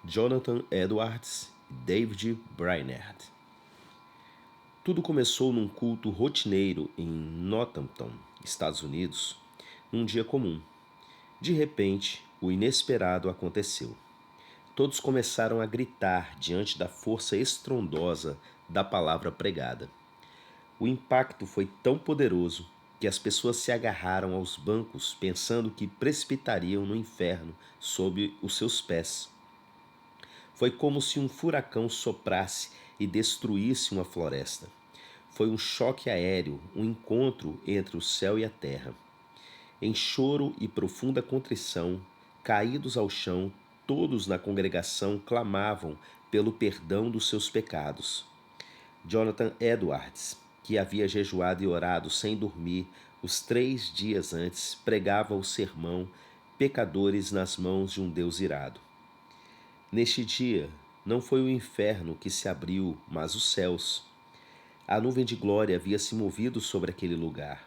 Jonathan Edwards e David Brainerd. Tudo começou num culto rotineiro em Northampton, Estados Unidos, num dia comum. De repente, o inesperado aconteceu. Todos começaram a gritar diante da força estrondosa da palavra pregada. O impacto foi tão poderoso que as pessoas se agarraram aos bancos pensando que precipitariam no inferno sob os seus pés. Foi como se um furacão soprasse e destruísse uma floresta. Foi um choque aéreo, um encontro entre o céu e a terra. Em choro e profunda contrição, caídos ao chão, todos na congregação clamavam pelo perdão dos seus pecados. Jonathan Edwards, que havia jejuado e orado sem dormir os 3 dias antes, pregava o sermão Pecadores nas mãos de um Deus irado. Neste dia, não foi o inferno que se abriu, mas os céus. A nuvem de glória havia se movido sobre aquele lugar.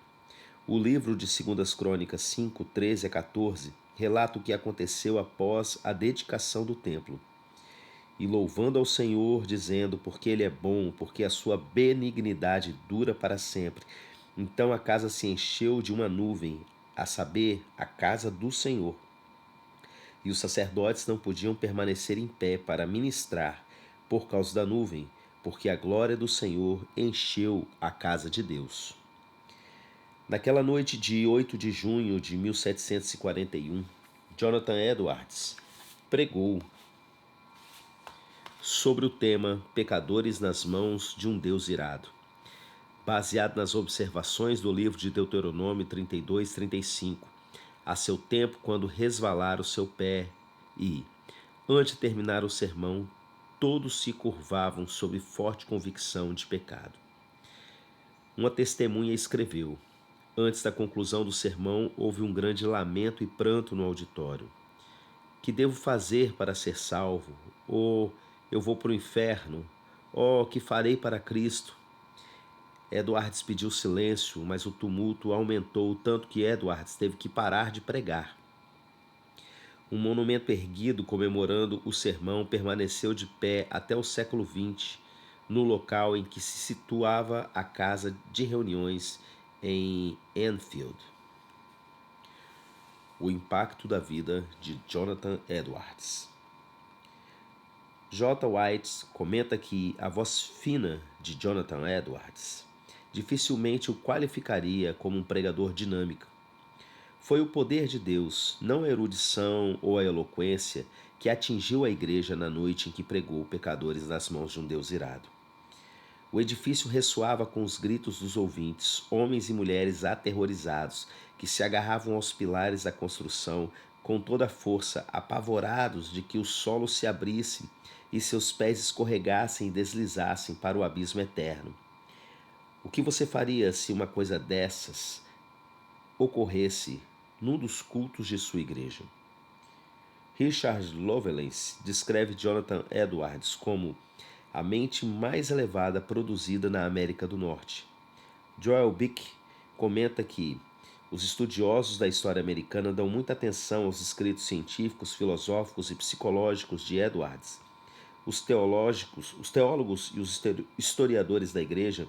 O livro de 2 Crônicas 5, 13 a 14 relata o que aconteceu após a dedicação do templo. E louvando ao Senhor, dizendo, porque Ele é bom, porque a sua benignidade dura para sempre. Então a casa se encheu de uma nuvem, a saber, a casa do Senhor. E os sacerdotes não podiam permanecer em pé para ministrar por causa da nuvem, porque a glória do Senhor encheu a casa de Deus. Naquela noite de 8 de junho de 1741, Jonathan Edwards pregou sobre o tema Pecadores nas mãos de um Deus irado, baseado nas observações do livro de Deuteronômio 32, 35. A seu tempo, quando resvalar o seu pé e, antes de terminar o sermão, todos se curvavam sob forte convicção de pecado. Uma testemunha escreveu: antes da conclusão do sermão, houve um grande lamento e pranto no auditório. Que devo fazer para ser salvo? Ou eu vou para o inferno? Oh, que farei para Cristo? Edwards pediu silêncio, mas o tumulto aumentou tanto que Edwards teve que parar de pregar. Um monumento erguido comemorando o sermão permaneceu de pé até o século XX, no local em que se situava a casa de reuniões em Enfield. O impacto da vida de Jonathan Edwards. J. White comenta que a voz fina de Jonathan Edwards dificilmente o qualificaria como um pregador dinâmico. Foi o poder de Deus, não a erudição ou a eloquência, que atingiu a igreja na noite em que pregou pecadores nas mãos de um Deus irado. O edifício ressoava com os gritos dos ouvintes, homens e mulheres aterrorizados, que se agarravam aos pilares da construção com toda a força, apavorados de que o solo se abrisse e seus pés escorregassem e deslizassem para o abismo eterno. O que você faria se uma coisa dessas ocorresse num dos cultos de sua igreja? Richard Lovelace descreve Jonathan Edwards como a mente mais elevada produzida na América do Norte. Joel Bick comenta que os estudiosos da história americana dão muita atenção aos escritos científicos, filosóficos e psicológicos de Edwards. Os teólogos e os historiadores da igreja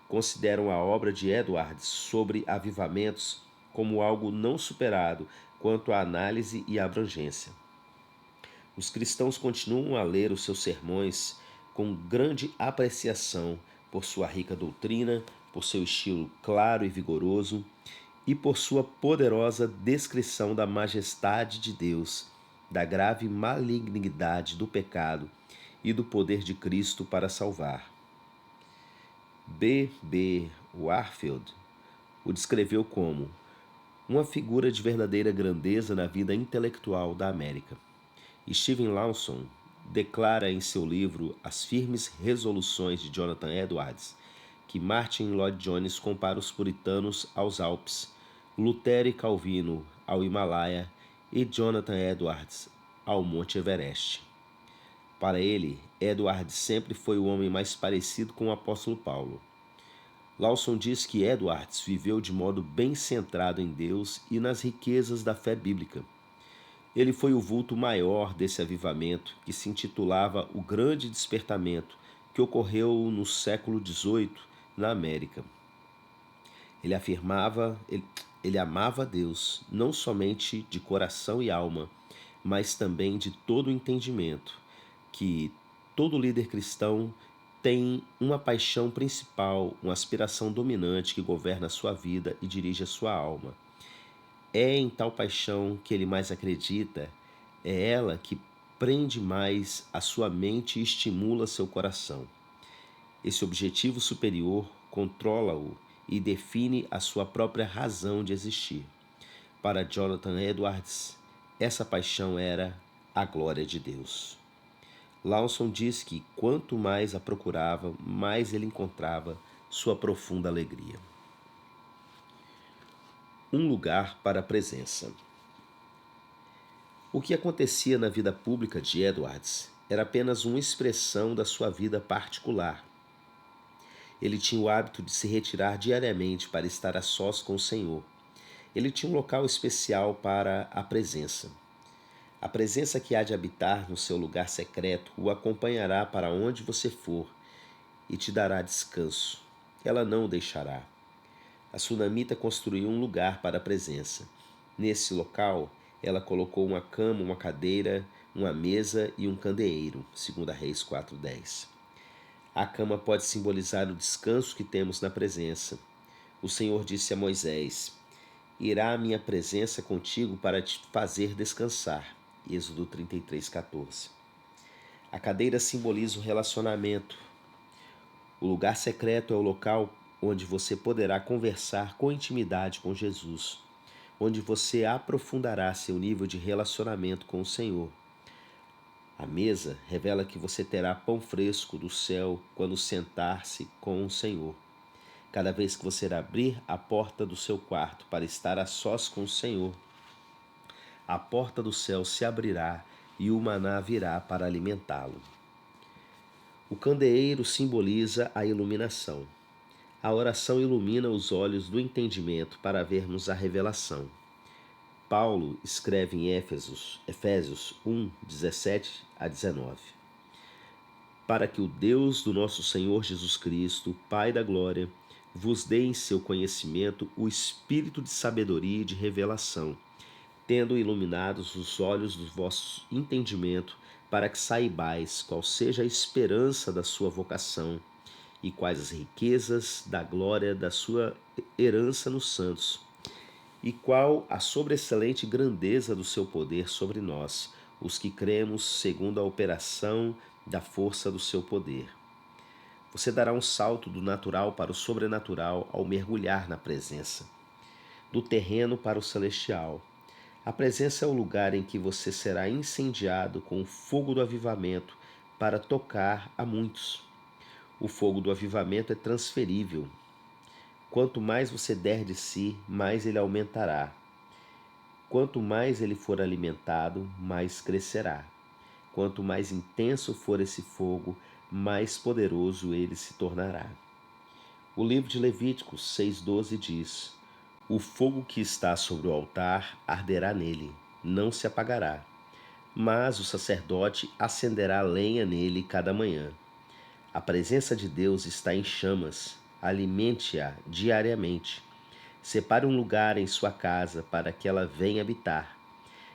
consideram a obra de Edwards sobre avivamentos como algo não superado quanto à análise e à abrangência. Os cristãos continuam a ler os seus sermões com grande apreciação por sua rica doutrina, por seu estilo claro e vigoroso e por sua poderosa descrição da majestade de Deus, da grave malignidade do pecado e do poder de Cristo para salvar. B. B. Warfield o descreveu como uma figura de verdadeira grandeza na vida intelectual da América. Steven Lawson declara em seu livro As Firmes Resoluções de Jonathan Edwards que Martin Lloyd Jones compara os puritanos aos Alpes, Lutero e Calvino ao Himalaia e Jonathan Edwards ao Monte Everest. Para ele, Edwards sempre foi o homem mais parecido com o apóstolo Paulo. Lawson diz que Edwards viveu de modo bem centrado em Deus e nas riquezas da fé bíblica. Ele foi o vulto maior desse avivamento, que se intitulava o Grande Despertamento, que ocorreu no século XVIII na América. Ele amava a Deus, não somente de coração e alma, mas também de todo o entendimento, que todo líder cristão tem uma paixão principal, uma aspiração dominante que governa a sua vida e dirige a sua alma. É em tal paixão que ele mais acredita, é ela que prende mais a sua mente e estimula seu coração. Esse objetivo superior controla-o e define a sua própria razão de existir. Para Jonathan Edwards, essa paixão era a glória de Deus. Lawson diz que quanto mais a procurava, mais ele encontrava sua profunda alegria. Um lugar para a presença. O que acontecia na vida pública de Edwards era apenas uma expressão da sua vida particular. Ele tinha o hábito de se retirar diariamente para estar a sós com o Senhor. Ele tinha um local especial para a presença. A presença que há de habitar no seu lugar secreto o acompanhará para onde você for e te dará descanso. Ela não o deixará. A sunamita construiu um lugar para a presença. Nesse local, ela colocou uma cama, uma cadeira, uma mesa e um candeeiro, 2 Reis 4:10. A cama pode simbolizar o descanso que temos na presença. O Senhor disse a Moisés: Irá a minha presença contigo para te fazer descansar. Êxodo 33:14. A cadeira simboliza o relacionamento. O lugar secreto é o local onde você poderá conversar com intimidade com Jesus, onde você aprofundará seu nível de relacionamento com o Senhor. A mesa revela que você terá pão fresco do céu quando sentar-se com o Senhor. Cada vez que você abrir a porta do seu quarto para estar a sós com o Senhor, a porta do céu se abrirá e o maná virá para alimentá-lo. O candeeiro simboliza a iluminação. A oração ilumina os olhos do entendimento para vermos a revelação. Paulo escreve em Efésios 1, 17 a 19. Para que o Deus do nosso Senhor Jesus Cristo, Pai da glória, vos dê em seu conhecimento o espírito de sabedoria e de revelação, tendo iluminados os olhos do vosso entendimento, para que saibais qual seja a esperança da sua vocação e quais as riquezas da glória da sua herança nos santos, e qual a sobreexcelente grandeza do seu poder sobre nós, os que cremos segundo a operação da força do seu poder. Você dará um salto do natural para o sobrenatural ao mergulhar na presença, do terreno para o celestial. A presença é o lugar em que você será incendiado com o fogo do avivamento para tocar a muitos. O fogo do avivamento é transferível. Quanto mais você der de si, mais ele aumentará. Quanto mais ele for alimentado, mais crescerá. Quanto mais intenso for esse fogo, mais poderoso ele se tornará. O livro de Levíticos 6:12 diz: O fogo que está sobre o altar arderá nele, não se apagará, mas o sacerdote acenderá lenha nele cada manhã. A presença de Deus está em chamas, alimente-a diariamente. Separe um lugar em sua casa para que ela venha habitar.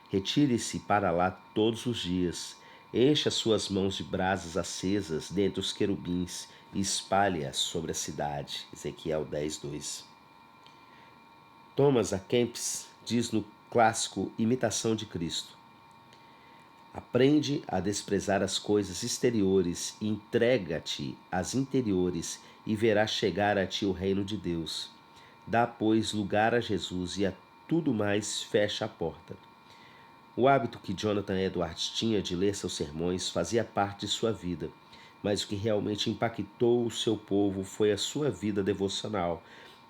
Retire-se para lá todos os dias. Encha suas mãos de brasas acesas dentre os querubins e espalhe-as sobre a cidade. Ezequiel 10:2. Thomas A. Kempis diz no clássico Imitação de Cristo: Aprende a desprezar as coisas exteriores e entrega-te às interiores e verás chegar a ti o reino de Deus. Dá, pois, lugar a Jesus e a tudo mais fecha a porta. O hábito que Jonathan Edwards tinha de ler seus sermões fazia parte de sua vida, mas o que realmente impactou o seu povo foi a sua vida devocional,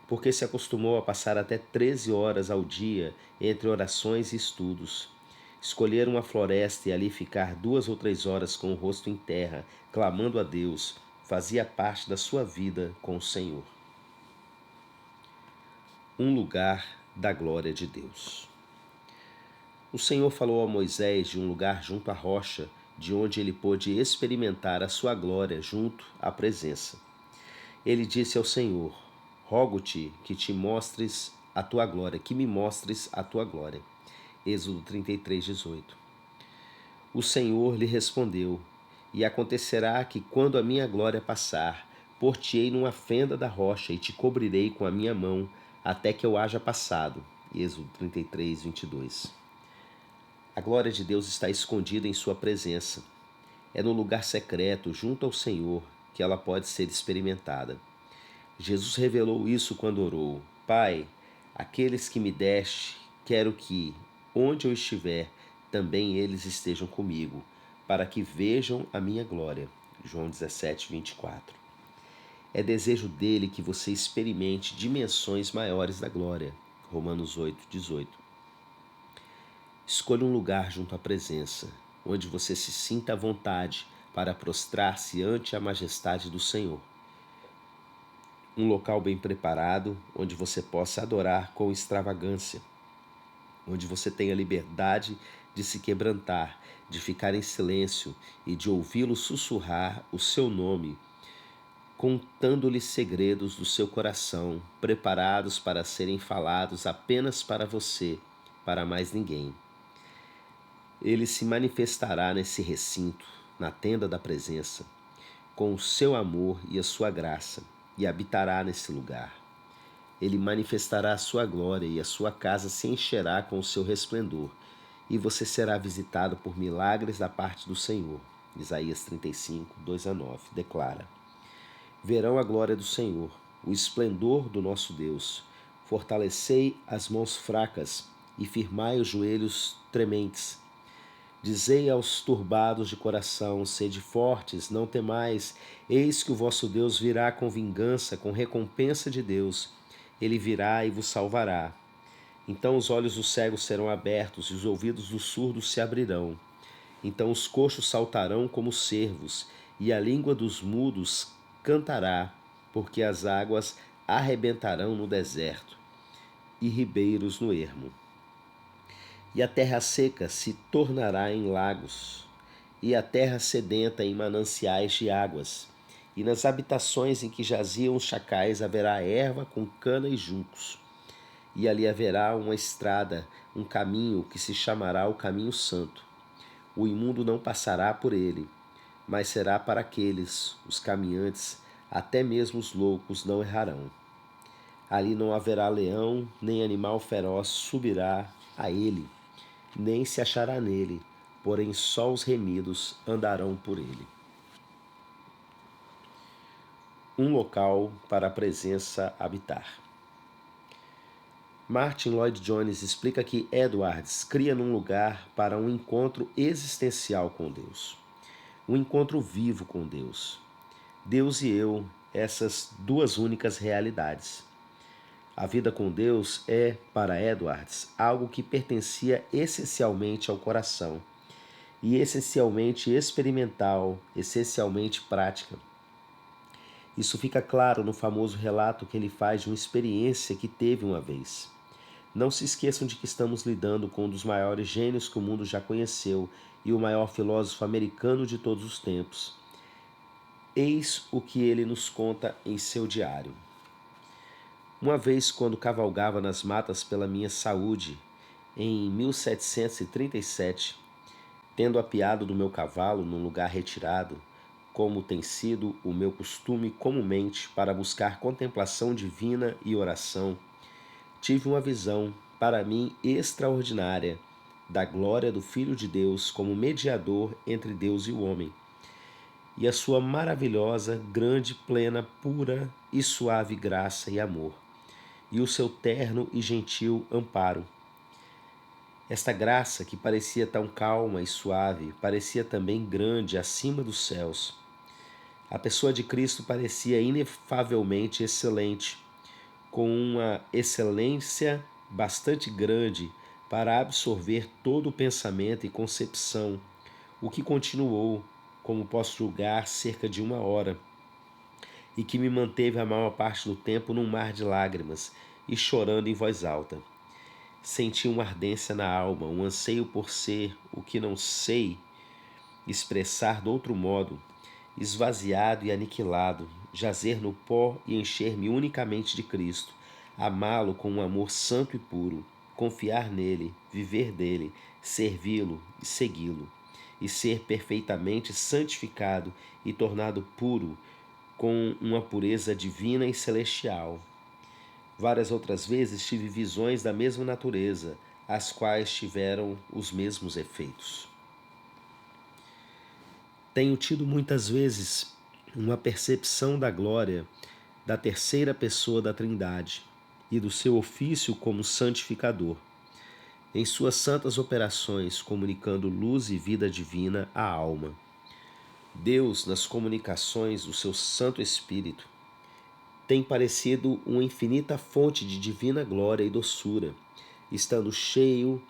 porque se acostumou a passar até 13 horas ao dia entre orações e estudos. Escolher uma floresta e ali ficar 2 ou 3 horas com o rosto em terra, clamando a Deus, fazia parte da sua vida com o Senhor. Um lugar da glória de Deus. O Senhor falou a Moisés de um lugar junto à rocha, de onde ele pôde experimentar a sua glória junto à presença. Ele disse ao Senhor: Rogo-te que te mostres a tua glória, que me mostres a tua glória. Êxodo 33:18. O Senhor lhe respondeu: E acontecerá que, quando a minha glória passar, pôr-te-ei numa fenda da rocha e te cobrirei com a minha mão, até que eu haja passado. Êxodo 33:22. A glória de Deus está escondida em sua presença. É no lugar secreto, junto ao Senhor, que ela pode ser experimentada. Jesus revelou isso quando orou: Pai, aqueles que me deste, quero que, onde eu estiver, também eles estejam comigo, para que vejam a minha glória. João 17:24. É desejo dele que você experimente dimensões maiores da glória. Romanos 8:18. Escolha um lugar junto à presença, onde você se sinta à vontade para prostrar-se ante a majestade do Senhor. Um local bem preparado, onde você possa adorar com extravagância, onde você tenha liberdade de se quebrantar, de ficar em silêncio e de ouvi-lo sussurrar o seu nome, contando-lhe segredos do seu coração, preparados para serem falados apenas para você, para mais ninguém. Ele se manifestará nesse recinto, na tenda da presença, com o seu amor e a sua graça, e habitará nesse lugar. Ele manifestará a sua glória e a sua casa se encherá com o seu resplendor, e você será visitado por milagres da parte do Senhor. Isaías 35, 2-9, declara: Verão a glória do Senhor, o esplendor do nosso Deus. Fortalecei as mãos fracas e firmai os joelhos trementes. Dizei aos turbados de coração: sede fortes, não temais, eis que o vosso Deus virá com vingança, com recompensa de Deus. Ele virá e vos salvará. Então os olhos dos cegos serão abertos e os ouvidos dos surdos se abrirão. Então os coxos saltarão como cervos, e a língua dos mudos cantará, porque as águas arrebentarão no deserto e ribeiros no ermo. E a terra seca se tornará em lagos, e a terra sedenta em mananciais de águas. E nas habitações em que jaziam os chacais haverá erva com cana e juncos. E ali haverá uma estrada, um caminho que se chamará o caminho santo. O imundo não passará por ele, mas será para aqueles, os caminhantes, até mesmo os loucos não errarão. Ali não haverá leão, nem animal feroz subirá a ele, nem se achará nele, porém só os remidos andarão por ele. Um local para a presença habitar. Martin Lloyd Jones explica que Edwards cria num lugar para um encontro existencial com Deus, um encontro vivo com Deus. Deus e eu, essas duas únicas realidades. A vida com Deus é, para Edwards, algo que pertencia essencialmente ao coração, e essencialmente experimental, essencialmente prática. Isso fica claro no famoso relato que ele faz de uma experiência que teve uma vez. Não se esqueçam de que estamos lidando com um dos maiores gênios que o mundo já conheceu e o maior filósofo americano de todos os tempos. Eis o que ele nos conta em seu diário. Uma vez, quando cavalgava nas matas pela minha saúde, em 1737, tendo apeado do meu cavalo num lugar retirado, como tem sido o meu costume comumente para buscar contemplação divina e oração, tive uma visão, para mim extraordinária, da glória do Filho de Deus como mediador entre Deus e o homem, e a sua maravilhosa, grande, plena, pura e suave graça e amor, e o seu terno e gentil amparo. Esta graça, que parecia tão calma e suave, parecia também grande acima dos céus. A pessoa de Cristo parecia inefavelmente excelente, com uma excelência bastante grande para absorver todo o pensamento e concepção, o que continuou, como posso julgar, cerca de 1 hora, e que me manteve a maior parte do tempo num mar de lágrimas e chorando em voz alta. Senti uma ardência na alma, um anseio por ser o que não sei expressar de outro modo, esvaziado e aniquilado, jazer no pó e encher-me unicamente de Cristo, amá-lo com um amor santo e puro, confiar nele, viver dele, servi-lo e segui-lo, e ser perfeitamente santificado e tornado puro com uma pureza divina e celestial. Várias outras vezes tive visões da mesma natureza, as quais tiveram os mesmos efeitos. Tenho tido muitas vezes uma percepção da glória da terceira pessoa da Trindade e do seu ofício como santificador, em suas santas operações, comunicando luz e vida divina à alma. Deus, nas comunicações do seu Santo Espírito, tem parecido uma infinita fonte de divina glória e doçura, estando cheio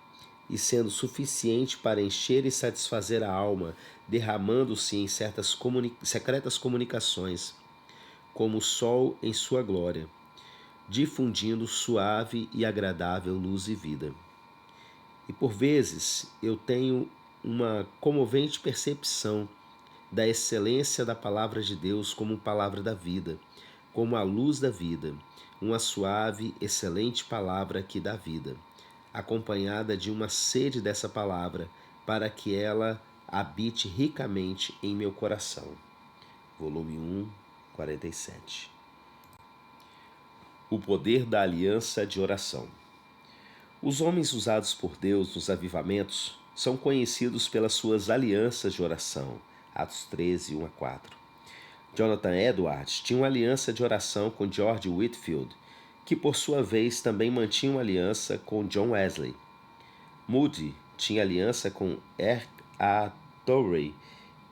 e sendo suficiente para encher e satisfazer a alma, derramando-se em certas secretas comunicações, como o sol em sua glória, difundindo suave e agradável luz e vida. E por vezes eu tenho uma comovente percepção da excelência da palavra de Deus como palavra da vida, como a luz da vida, uma suave, excelente palavra que dá vida, acompanhada de uma sede dessa palavra, para que ela habite ricamente em meu coração. Volume 1, 47. O poder da aliança de oração. Os homens usados por Deus nos avivamentos são conhecidos pelas suas alianças de oração. Atos 13, 1 a 4. Jonathan Edwards tinha uma aliança de oração com George Whitefield, que por sua vez também mantinha uma aliança com John Wesley. Moody tinha aliança com R. A. Torrey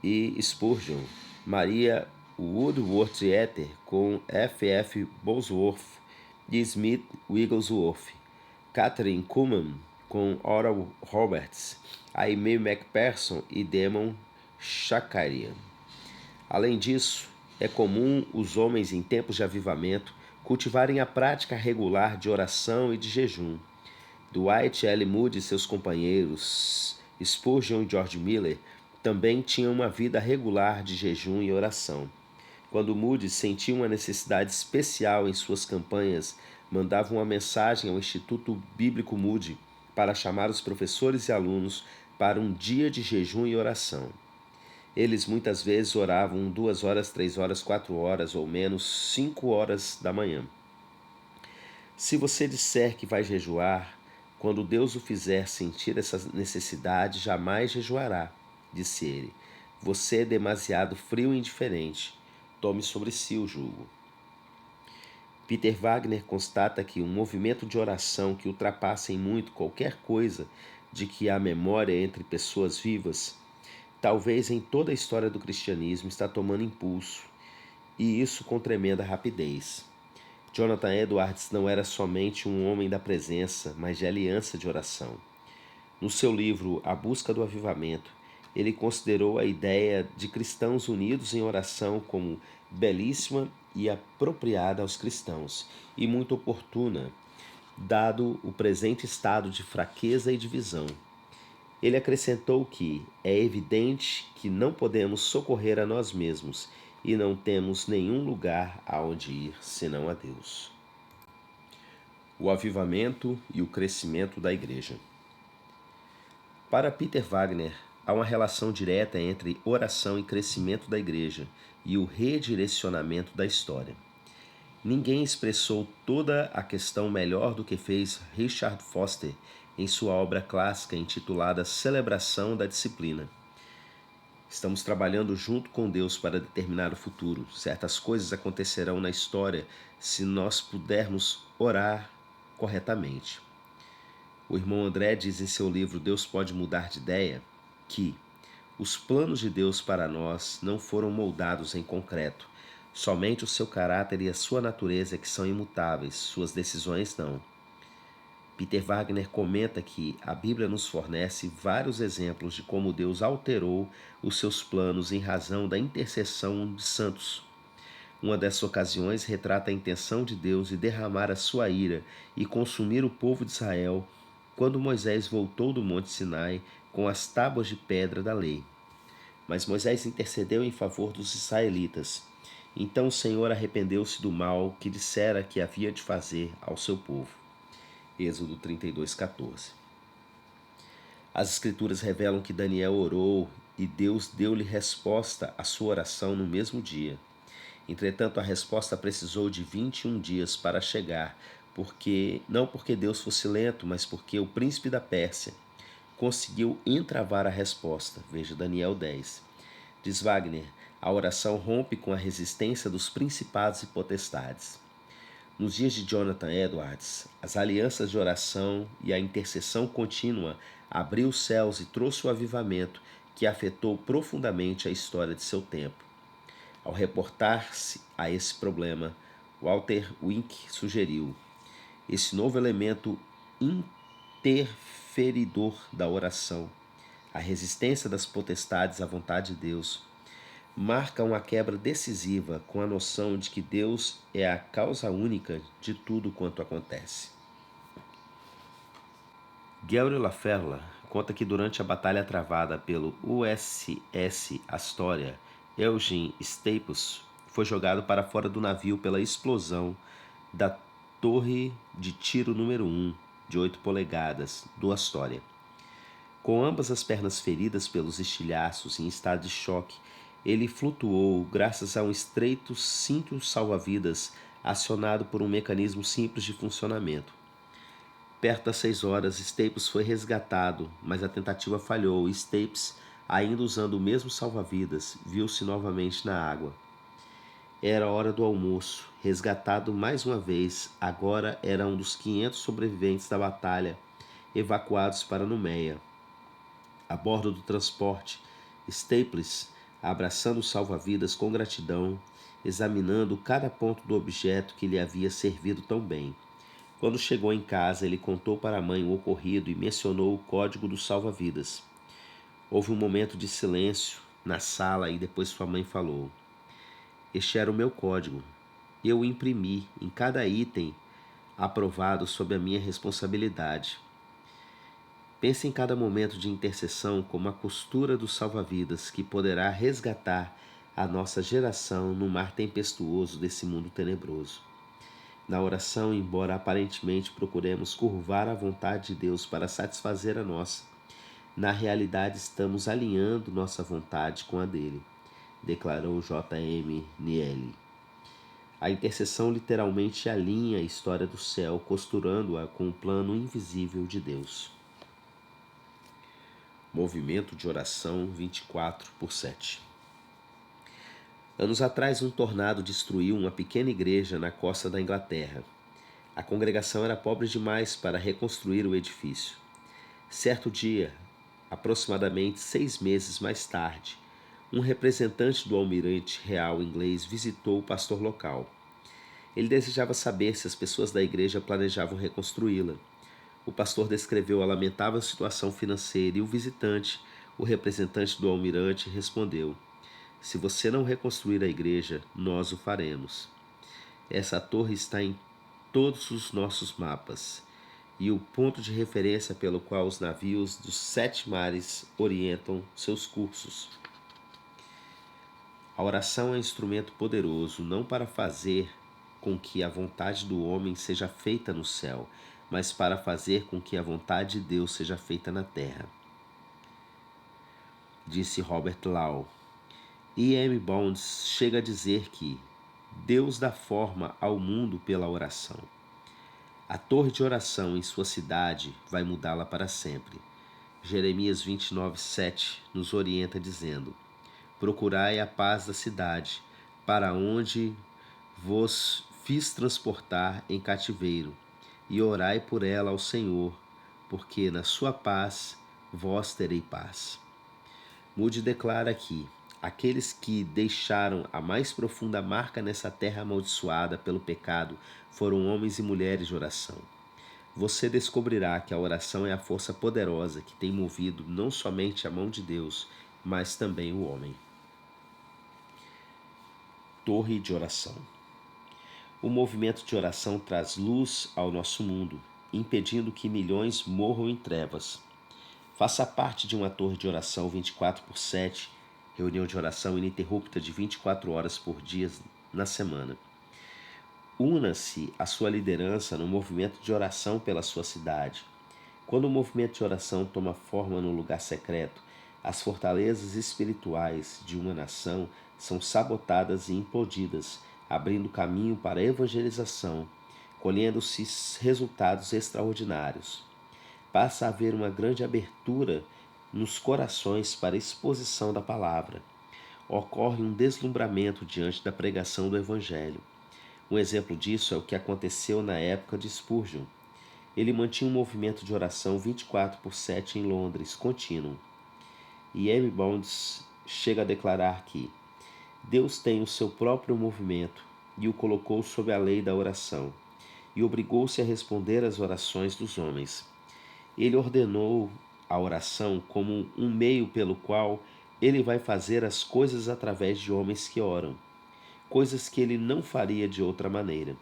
e Spurgeon. Maria Woodworth-Etter com F. F. Bosworth e Smith Wigglesworth. Catherine Kuhlman com Oral Roberts, Aimee McPherson e Damon Shakarian. Além disso, é comum os homens em tempos de avivamento cultivarem a prática regular de oração e de jejum. Dwight L. Moody e seus companheiros, Spurgeon e George Miller, também tinham uma vida regular de jejum e oração. Quando Moody sentia uma necessidade especial em suas campanhas, mandava uma mensagem ao Instituto Bíblico Moody para chamar os professores e alunos para um dia de jejum e oração. Eles muitas vezes oravam 2 horas, 3 horas, 4 horas ou menos 5 horas da manhã. Se você disser que vai jejuar, quando Deus o fizer sentir essa necessidade, jamais jejuará, disse ele. Você é demasiado frio e indiferente. Tome sobre si o jugo. Peter Wagner constata que um movimento de oração que ultrapassa em muito qualquer coisa de que há memória entre pessoas vivas, talvez em toda a história do cristianismo, está tomando impulso, e isso com tremenda rapidez. Jonathan Edwards não era somente um homem da presença, mas de aliança de oração. No seu livro A Busca do Avivamento, ele considerou a ideia de cristãos unidos em oração como belíssima e apropriada aos cristãos, e muito oportuna, dado o presente estado de fraqueza e divisão. Ele acrescentou que é evidente que não podemos socorrer a nós mesmos e não temos nenhum lugar aonde ir senão a Deus. O avivamento e o crescimento da igreja. Para Peter Wagner, há uma relação direta entre oração e crescimento da igreja e o redirecionamento da história. Ninguém expressou toda a questão melhor do que fez Richard Foster em sua obra clássica intitulada Celebração da Disciplina. Estamos trabalhando junto com Deus para determinar o futuro. Certas coisas acontecerão na história se nós pudermos orar corretamente. O irmão André diz em seu livro Deus Pode Mudar de Ideia que os planos de Deus para nós não foram moldados em concreto. Somente o seu caráter e a sua natureza que são imutáveis, suas decisões não. Peter Wagner comenta que a Bíblia nos fornece vários exemplos de como Deus alterou os seus planos em razão da intercessão de santos. Uma dessas ocasiões retrata a intenção de Deus de derramar a sua ira e consumir o povo de Israel quando Moisés voltou do Monte Sinai com as tábuas de pedra da lei. Mas Moisés intercedeu em favor dos israelitas. Então o Senhor arrependeu-se do mal que dissera que havia de fazer ao seu povo. Êxodo 32:14. As Escrituras revelam que Daniel orou e Deus deu-lhe resposta à sua oração no mesmo dia. Entretanto, a resposta precisou de 21 dias para chegar, não porque Deus fosse lento, mas porque o príncipe da Pérsia conseguiu entravar a resposta. Veja Daniel 10. Diz Wagner, a oração rompe com a resistência dos principados e potestades. Nos dias de Jonathan Edwards, as alianças de oração e a intercessão contínua abriu os céus e trouxe o avivamento que afetou profundamente a história de seu tempo. Ao reportar-se a esse problema, Walter Wink sugeriu: esse novo elemento interferidor da oração, a resistência das potestades à vontade de Deus, marca uma quebra decisiva com a noção de que Deus é a causa única de tudo quanto acontece. Guelry Laferla conta que durante a batalha travada pelo USS Astoria, Eugene Staples foi jogado para fora do navio pela explosão da torre de tiro número 1, de 8 polegadas, do Astoria. Com ambas as pernas feridas pelos estilhaços e em estado de choque, ele flutuou graças a um estreito cinto salva-vidas acionado por um mecanismo simples de funcionamento. Perto das 6 horas, Staples foi resgatado, mas a tentativa falhou e Staples, ainda usando o mesmo salva-vidas, viu-se novamente na água. Era hora do almoço. Resgatado mais uma vez, agora era um dos 500 sobreviventes da batalha, evacuados para Numeia. A bordo do transporte, Staples, abraçando o salva-vidas com gratidão, examinando cada ponto do objeto que lhe havia servido tão bem. Quando chegou em casa, ele contou para a mãe o ocorrido e mencionou o código do salva-vidas. Houve um momento de silêncio na sala e depois sua mãe falou: este era o meu código. Eu o imprimi em cada item aprovado sob a minha responsabilidade. Pense em cada momento de intercessão como a costura do salva-vidas que poderá resgatar a nossa geração no mar tempestuoso desse mundo tenebroso. Na oração, embora aparentemente procuremos curvar a vontade de Deus para satisfazer a nossa, na realidade estamos alinhando nossa vontade com a dele, declarou J.M. Neely. A intercessão literalmente alinha a história do céu, costurando-a com o plano invisível de Deus. Movimento de oração 24/7. Anos atrás, um tornado destruiu uma pequena igreja na costa da Inglaterra. A congregação era pobre demais para reconstruir o edifício. Certo dia, aproximadamente 6 meses mais tarde, um representante do almirante real inglês visitou o pastor local. Ele desejava saber se as pessoas da igreja planejavam reconstruí-la. O pastor descreveu a lamentável situação financeira e o visitante, o representante do almirante, respondeu: se você não reconstruir a igreja, nós o faremos. Essa torre está em todos os nossos mapas e o ponto de referência pelo qual os navios dos 7 mares orientam seus cursos. A oração é um instrumento poderoso não para fazer com que a vontade do homem seja feita no céu, mas para fazer com que a vontade de Deus seja feita na terra. Disse Robert Law. E.M. Bounds chega a dizer que Deus dá forma ao mundo pela oração. A torre de oração em sua cidade vai mudá-la para sempre. Jeremias 29:7 nos orienta dizendo: procurai a paz da cidade, para onde vos fiz transportar em cativeiro, e orai por ela ao Senhor, porque na sua paz vós terei paz. Moody declara que aqueles que deixaram a mais profunda marca nessa terra amaldiçoada pelo pecado foram homens e mulheres de oração. Você descobrirá que a oração é a força poderosa que tem movido não somente a mão de Deus, mas também o homem. Torre de oração. O movimento de oração traz luz ao nosso mundo. impedindo que milhões morram em trevas. Faça parte de uma torre de oração 24/7, reunião de oração ininterrupta de 24 horas por dia na semana. Una-se à sua liderança no movimento de oração pela sua cidade. Quando o movimento de oração toma forma no lugar secreto, as fortalezas espirituais de uma nação são sabotadas e implodidas, abrindo caminho para a evangelização, colhendo-se resultados extraordinários. Passa a haver uma grande abertura nos corações para a exposição da palavra. Ocorre um deslumbramento diante da pregação do Evangelho. Um exemplo disso é o que aconteceu na época de Spurgeon. Ele mantinha um movimento de oração 24/7 em Londres, contínuo. E M. Bonds chega a declarar que Deus tem o seu próprio movimento e o colocou sob a lei da oração, e obrigou-se a responder às orações dos homens. Ele ordenou a oração como um meio pelo qual ele vai fazer as coisas através de homens que oram, coisas que ele não faria de outra maneira.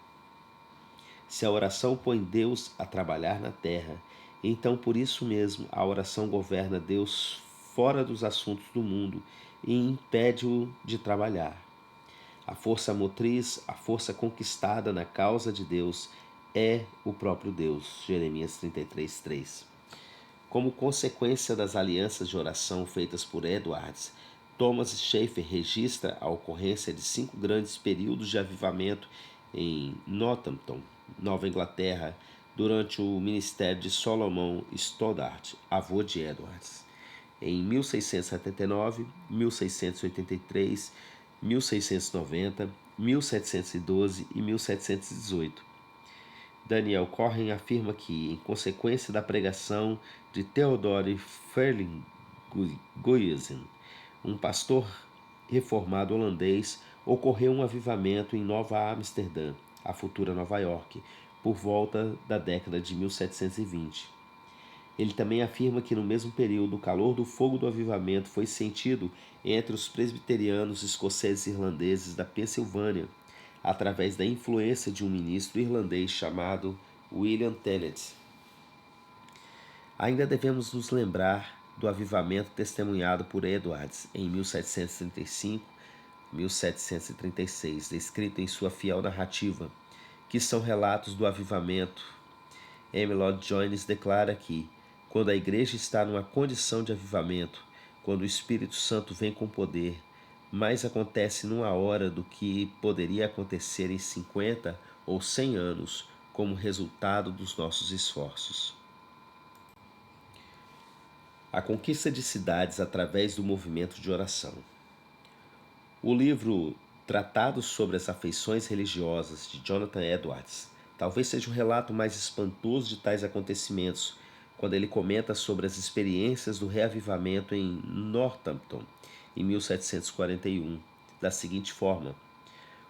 Se a oração põe Deus a trabalhar na terra, então por isso mesmo a oração governa Deus fora dos assuntos do mundo e impede-o de trabalhar. A força motriz, a força conquistada na causa de Deus é o próprio Deus. Jeremias 33:3. Como consequência das alianças de oração feitas por Edwards, Thomas Schaeffer registra a ocorrência de 5 grandes períodos de avivamento em Northampton, Nova Inglaterra, durante o ministério de Solomon Stoddard, avô de Edwards, em 1679, 1683, 1690, 1712 e 1718. Daniel Corren afirma que, em consequência da pregação de Theodore Ferlinghuizen, um pastor reformado holandês, ocorreu um avivamento em Nova Amsterdã, a futura Nova York, por volta da década de 1720. Ele também afirma que no mesmo período o calor do fogo do avivamento foi sentido entre os presbiterianos escoceses e irlandeses da Pensilvânia, através da influência de um ministro irlandês chamado William Tennant. Ainda devemos nos lembrar do avivamento testemunhado por Edwards em 1735-1736, descrito em sua fiel narrativa, que são relatos do avivamento. M. Lloyd Jones declara que, quando a igreja está numa condição de avivamento, quando o Espírito Santo vem com poder, mais acontece numa hora do que poderia acontecer em 50 ou 100 anos, como resultado dos nossos esforços. A conquista de cidades através do movimento de oração. O livro Tratado sobre as Afeições Religiosas, de Jonathan Edwards, talvez seja o relato mais espantoso de tais acontecimentos, quando ele comenta sobre as experiências do reavivamento em Northampton, em 1741, da seguinte forma: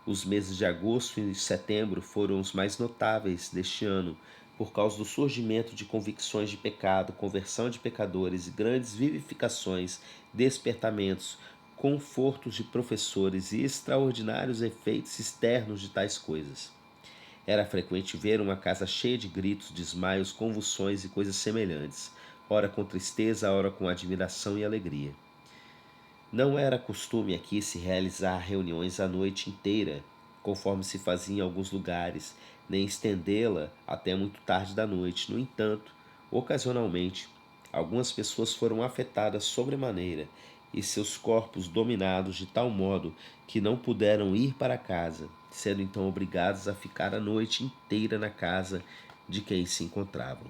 os meses de agosto e setembro foram os mais notáveis deste ano, por causa do surgimento de convicções de pecado, conversão de pecadores e grandes vivificações, despertamentos, confortos de professores e extraordinários efeitos externos de tais coisas. Era frequente ver uma casa cheia de gritos, desmaios, convulsões e coisas semelhantes, ora com tristeza, ora com admiração e alegria. Não era costume aqui se realizar reuniões a noite inteira, conforme se fazia em alguns lugares, nem estendê-la até muito tarde da noite. No entanto, ocasionalmente, algumas pessoas foram afetadas sobremaneira e seus corpos dominados de tal modo que não puderam ir para casa, sendo então obrigados a ficar a noite inteira na casa de quem se encontravam.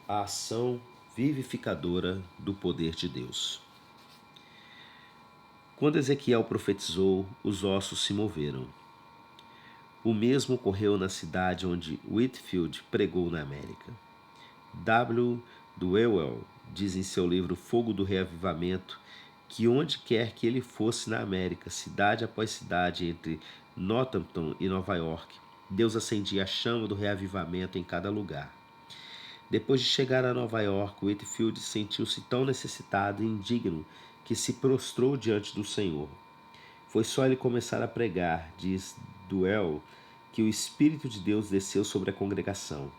A ação vivificadora do poder de Deus. Quando Ezequiel profetizou, os ossos se moveram. O mesmo ocorreu na cidade onde Whitefield pregou na América. W. Dewell diz em seu livro Fogo do Reavivamento que onde quer que ele fosse na América, cidade após cidade entre Northampton e Nova York, Deus acendia a chama do reavivamento em cada lugar. Depois de chegar a Nova York, Whitefield sentiu-se tão necessitado e indigno que se prostrou diante do Senhor. Foi só ele começar a pregar, diz Dewell, que o Espírito de Deus desceu sobre a congregação.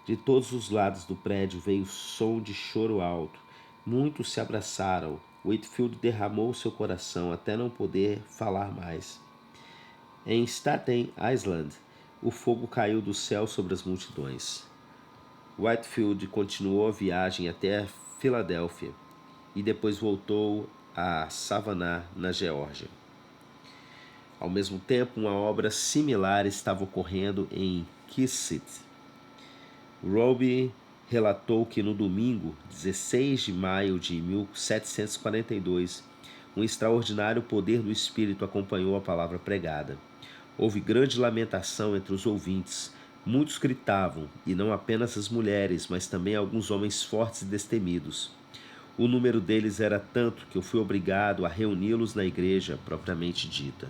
De todos os lados do prédio veio som de choro alto. Muitos se abraçaram. Whitfield derramou seu coração até não poder falar mais. Em Staten Island, o fogo caiu do céu sobre as multidões. Whitfield continuou a viagem até Filadélfia e depois voltou a Savannah, na Geórgia. Ao mesmo tempo, uma obra similar estava ocorrendo em Kissit. Roby relatou que no domingo, 16 de maio de 1742, um extraordinário poder do Espírito acompanhou a palavra pregada. Houve grande lamentação entre os ouvintes. Muitos gritavam, e não apenas as mulheres, mas também alguns homens fortes e destemidos. O número deles era tanto que eu fui obrigado a reuni-los na igreja propriamente dita.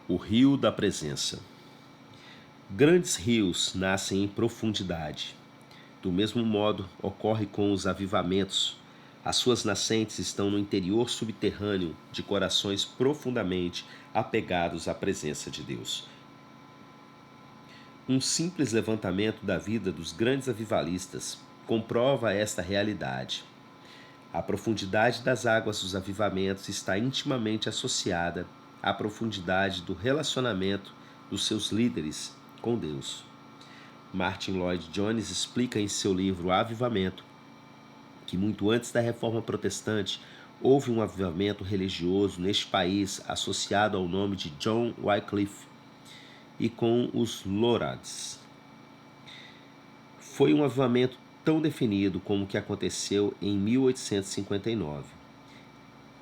O Rio da Presença. Grandes rios nascem em profundidade. Do mesmo modo, ocorre com os avivamentos. As suas nascentes estão no interior subterrâneo de corações profundamente apegados à presença de Deus. Um simples levantamento da vida dos grandes avivalistas comprova esta realidade. A profundidade das águas dos avivamentos está intimamente associada à profundidade do relacionamento dos seus líderes com Deus. Martin Lloyd-Jones explica em seu livro Avivamento que muito antes da Reforma Protestante houve um avivamento religioso neste país associado ao nome de John Wycliffe e com os Lollards. Foi um avivamento tão definido como o que aconteceu em 1859.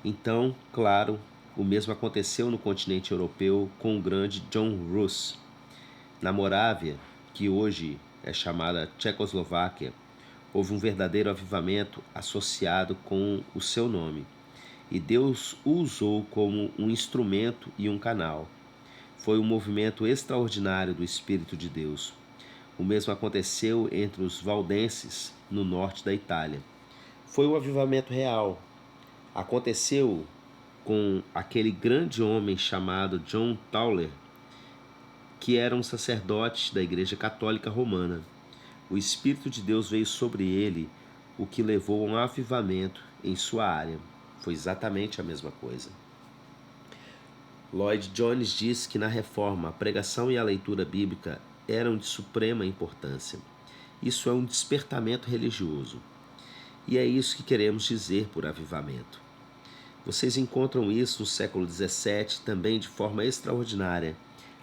Então, claro, o mesmo aconteceu no continente europeu com o grande John Rus. Na Morávia, que hoje é chamada Tchecoslováquia, houve um verdadeiro avivamento associado com o seu nome, e Deus o usou como um instrumento e um canal. Foi um movimento extraordinário do Espírito de Deus. O mesmo aconteceu entre os valdenses, no norte da Itália. Foi um avivamento real. Aconteceu com aquele grande homem chamado John Tauler, que era um sacerdote da Igreja Católica Romana. O Espírito de Deus veio sobre ele, o que levou a um avivamento em sua área. Foi exatamente a mesma coisa. Lloyd-Jones diz que na Reforma a pregação e a leitura bíblica eram de suprema importância. Isso é um despertamento religioso. E é isso que queremos dizer por avivamento. Vocês encontram isso no século XVII também de forma extraordinária,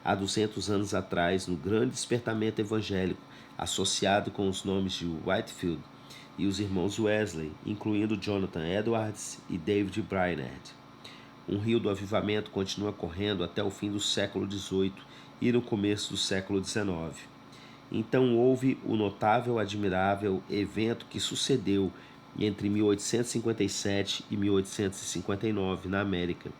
há 200 anos atrás, no grande despertamento evangélico, associado com os nomes de Whitefield e os irmãos Wesley, incluindo Jonathan Edwards e David Brainerd. Um rio do avivamento continua correndo até o fim do século XVIII e no começo do século XIX. Então houve o notável, admirável evento que sucedeu entre 1857 e 1859 na América,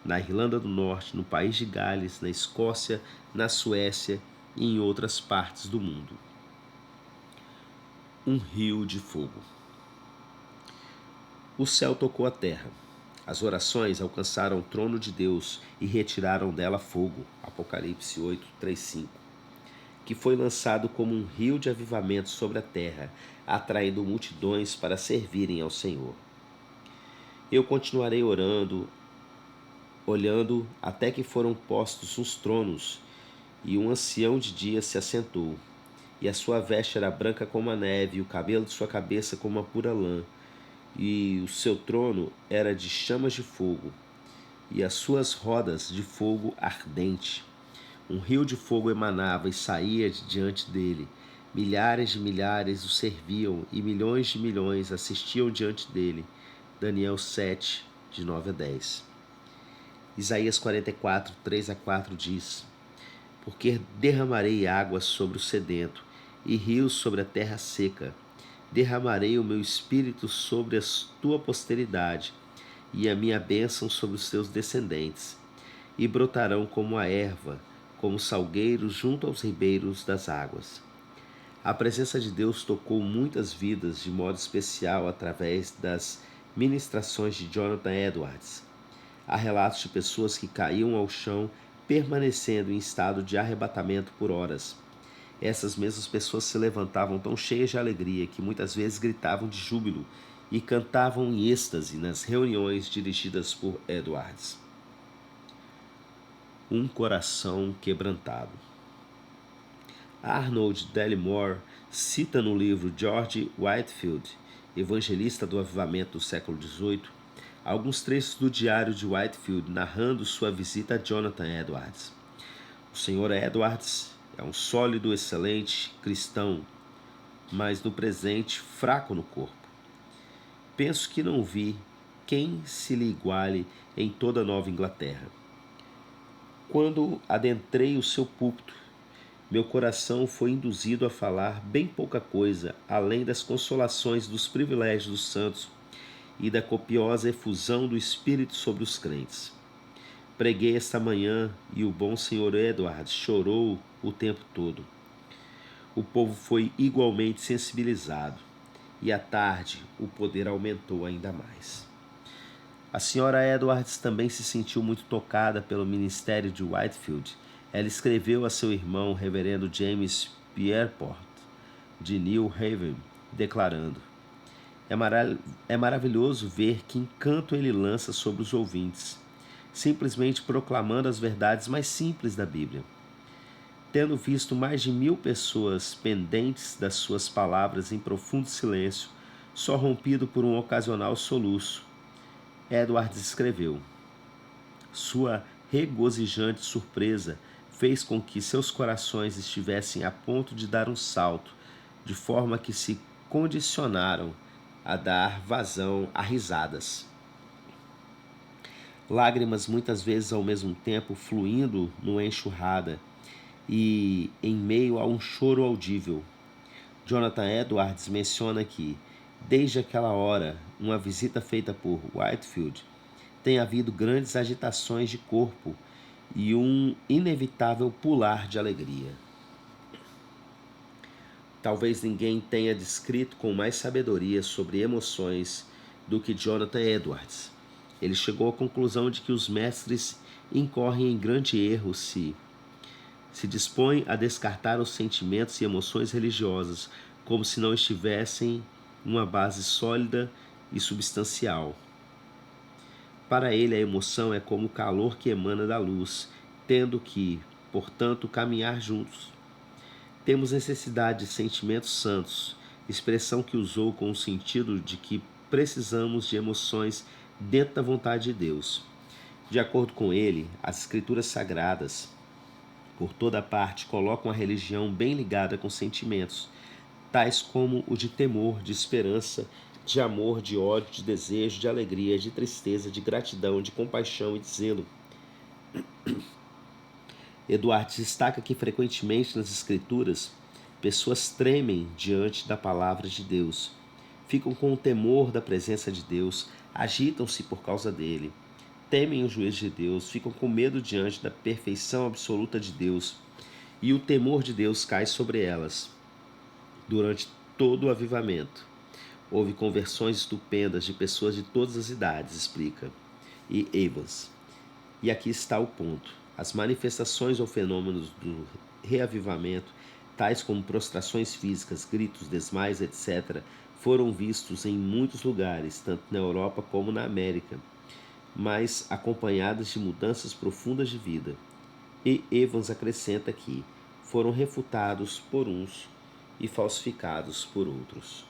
na Irlanda do Norte, no país de Gales, na Escócia, na Suécia e em outras partes do mundo. Um rio de fogo. O céu tocou a terra. As orações alcançaram o trono de Deus e retiraram dela fogo. Apocalipse 8, 3, 5. Que foi lançado como um rio de avivamento sobre a terra, atraindo multidões para servirem ao Senhor. Eu continuarei orando, olhando até que foram postos os tronos, e um ancião de dia se assentou, e a sua veste era branca como a neve, e o cabelo de sua cabeça como a pura lã, e o seu trono era de chamas de fogo, e as suas rodas de fogo ardente. Um rio de fogo emanava e saía de diante dele. Milhares de milhares o serviam, e milhões de milhões assistiam diante dele. Daniel 7, de 9 a 10. Isaías 44, 3 a 4 diz: Porque derramarei águas sobre o sedento, e rios sobre a terra seca. Derramarei o meu espírito sobre a tua posteridade, e a minha bênção sobre os teus descendentes. E brotarão como a erva, como salgueiros junto aos ribeiros das águas. A presença de Deus tocou muitas vidas de modo especial através das ministrações de Jonathan Edwards. Há relatos de pessoas que caíam ao chão permanecendo em estado de arrebatamento por horas. Essas mesmas pessoas se levantavam tão cheias de alegria que muitas vezes gritavam de júbilo e cantavam em êxtase nas reuniões dirigidas por Edwards. Um coração quebrantado. Arnold Dallimore cita no livro George Whitefield, evangelista do avivamento do século XVIII, alguns trechos do diário de Whitefield narrando sua visita a Jonathan Edwards. O Sr. Edwards é um sólido, excelente cristão, mas no presente fraco no corpo. Penso que não vi quem se lhe iguale em toda a Nova Inglaterra. Quando adentrei o seu púlpito, meu coração foi induzido a falar bem pouca coisa, além das consolações dos privilégios dos santos e da copiosa efusão do Espírito sobre os crentes. Preguei esta manhã e o bom Sr. Edwards chorou o tempo todo. O povo foi igualmente sensibilizado, e à tarde o poder aumentou ainda mais. A Sra. Edwards também se sentiu muito tocada pelo ministério de Whitefield. Ela escreveu a seu irmão, reverendo James Pierpont, de New Haven, declarando: É maravilhoso ver que encanto ele lança sobre os ouvintes, simplesmente proclamando as verdades mais simples da Bíblia. Tendo visto mais de 1000 pessoas pendentes das suas palavras em profundo silêncio, só rompido por um ocasional soluço, Edwards escreveu: Sua regozijante surpresa fez com que seus corações estivessem a ponto de dar um salto, de forma que se condicionaram a dar vazão a risadas. Lágrimas muitas vezes ao mesmo tempo fluindo numa enxurrada e em meio a um choro audível. Jonathan Edwards menciona que, desde aquela hora, uma visita feita por Whitefield, tem havido grandes agitações de corpo e um inevitável pular de alegria. Talvez ninguém tenha descrito com mais sabedoria sobre emoções do que Jonathan Edwards. Ele chegou à conclusão de que os mestres incorrem em grande erro se dispõem a descartar os sentimentos e emoções religiosas como se não estivessem uma base sólida e substancial. Para ele, a emoção é como o calor que emana da luz, tendo que, portanto, caminhar juntos. Temos necessidade de sentimentos santos, expressão que usou com o sentido de que precisamos de emoções dentro da vontade de Deus. De acordo com ele, as escrituras sagradas, por toda parte, colocam a religião bem ligada com sentimentos, tais como o de temor, de esperança, de amor, de ódio, de desejo, de alegria, de tristeza, de gratidão, de compaixão e de zelo. Edwards destaca que frequentemente nas Escrituras, pessoas tremem diante da palavra de Deus, ficam com o temor da presença de Deus, agitam-se por causa dele, temem o juízo de Deus, ficam com medo diante da perfeição absoluta de Deus, e o temor de Deus cai sobre elas. Durante todo o avivamento, houve conversões estupendas de pessoas de todas as idades, explica e Evans. E aqui está o ponto. As manifestações ou fenômenos do reavivamento, tais como prostrações físicas, gritos, desmaios, etc., foram vistos em muitos lugares, tanto na Europa como na América, mas acompanhadas de mudanças profundas de vida. E Evans acrescenta que foram refutados por uns e falsificados por outros.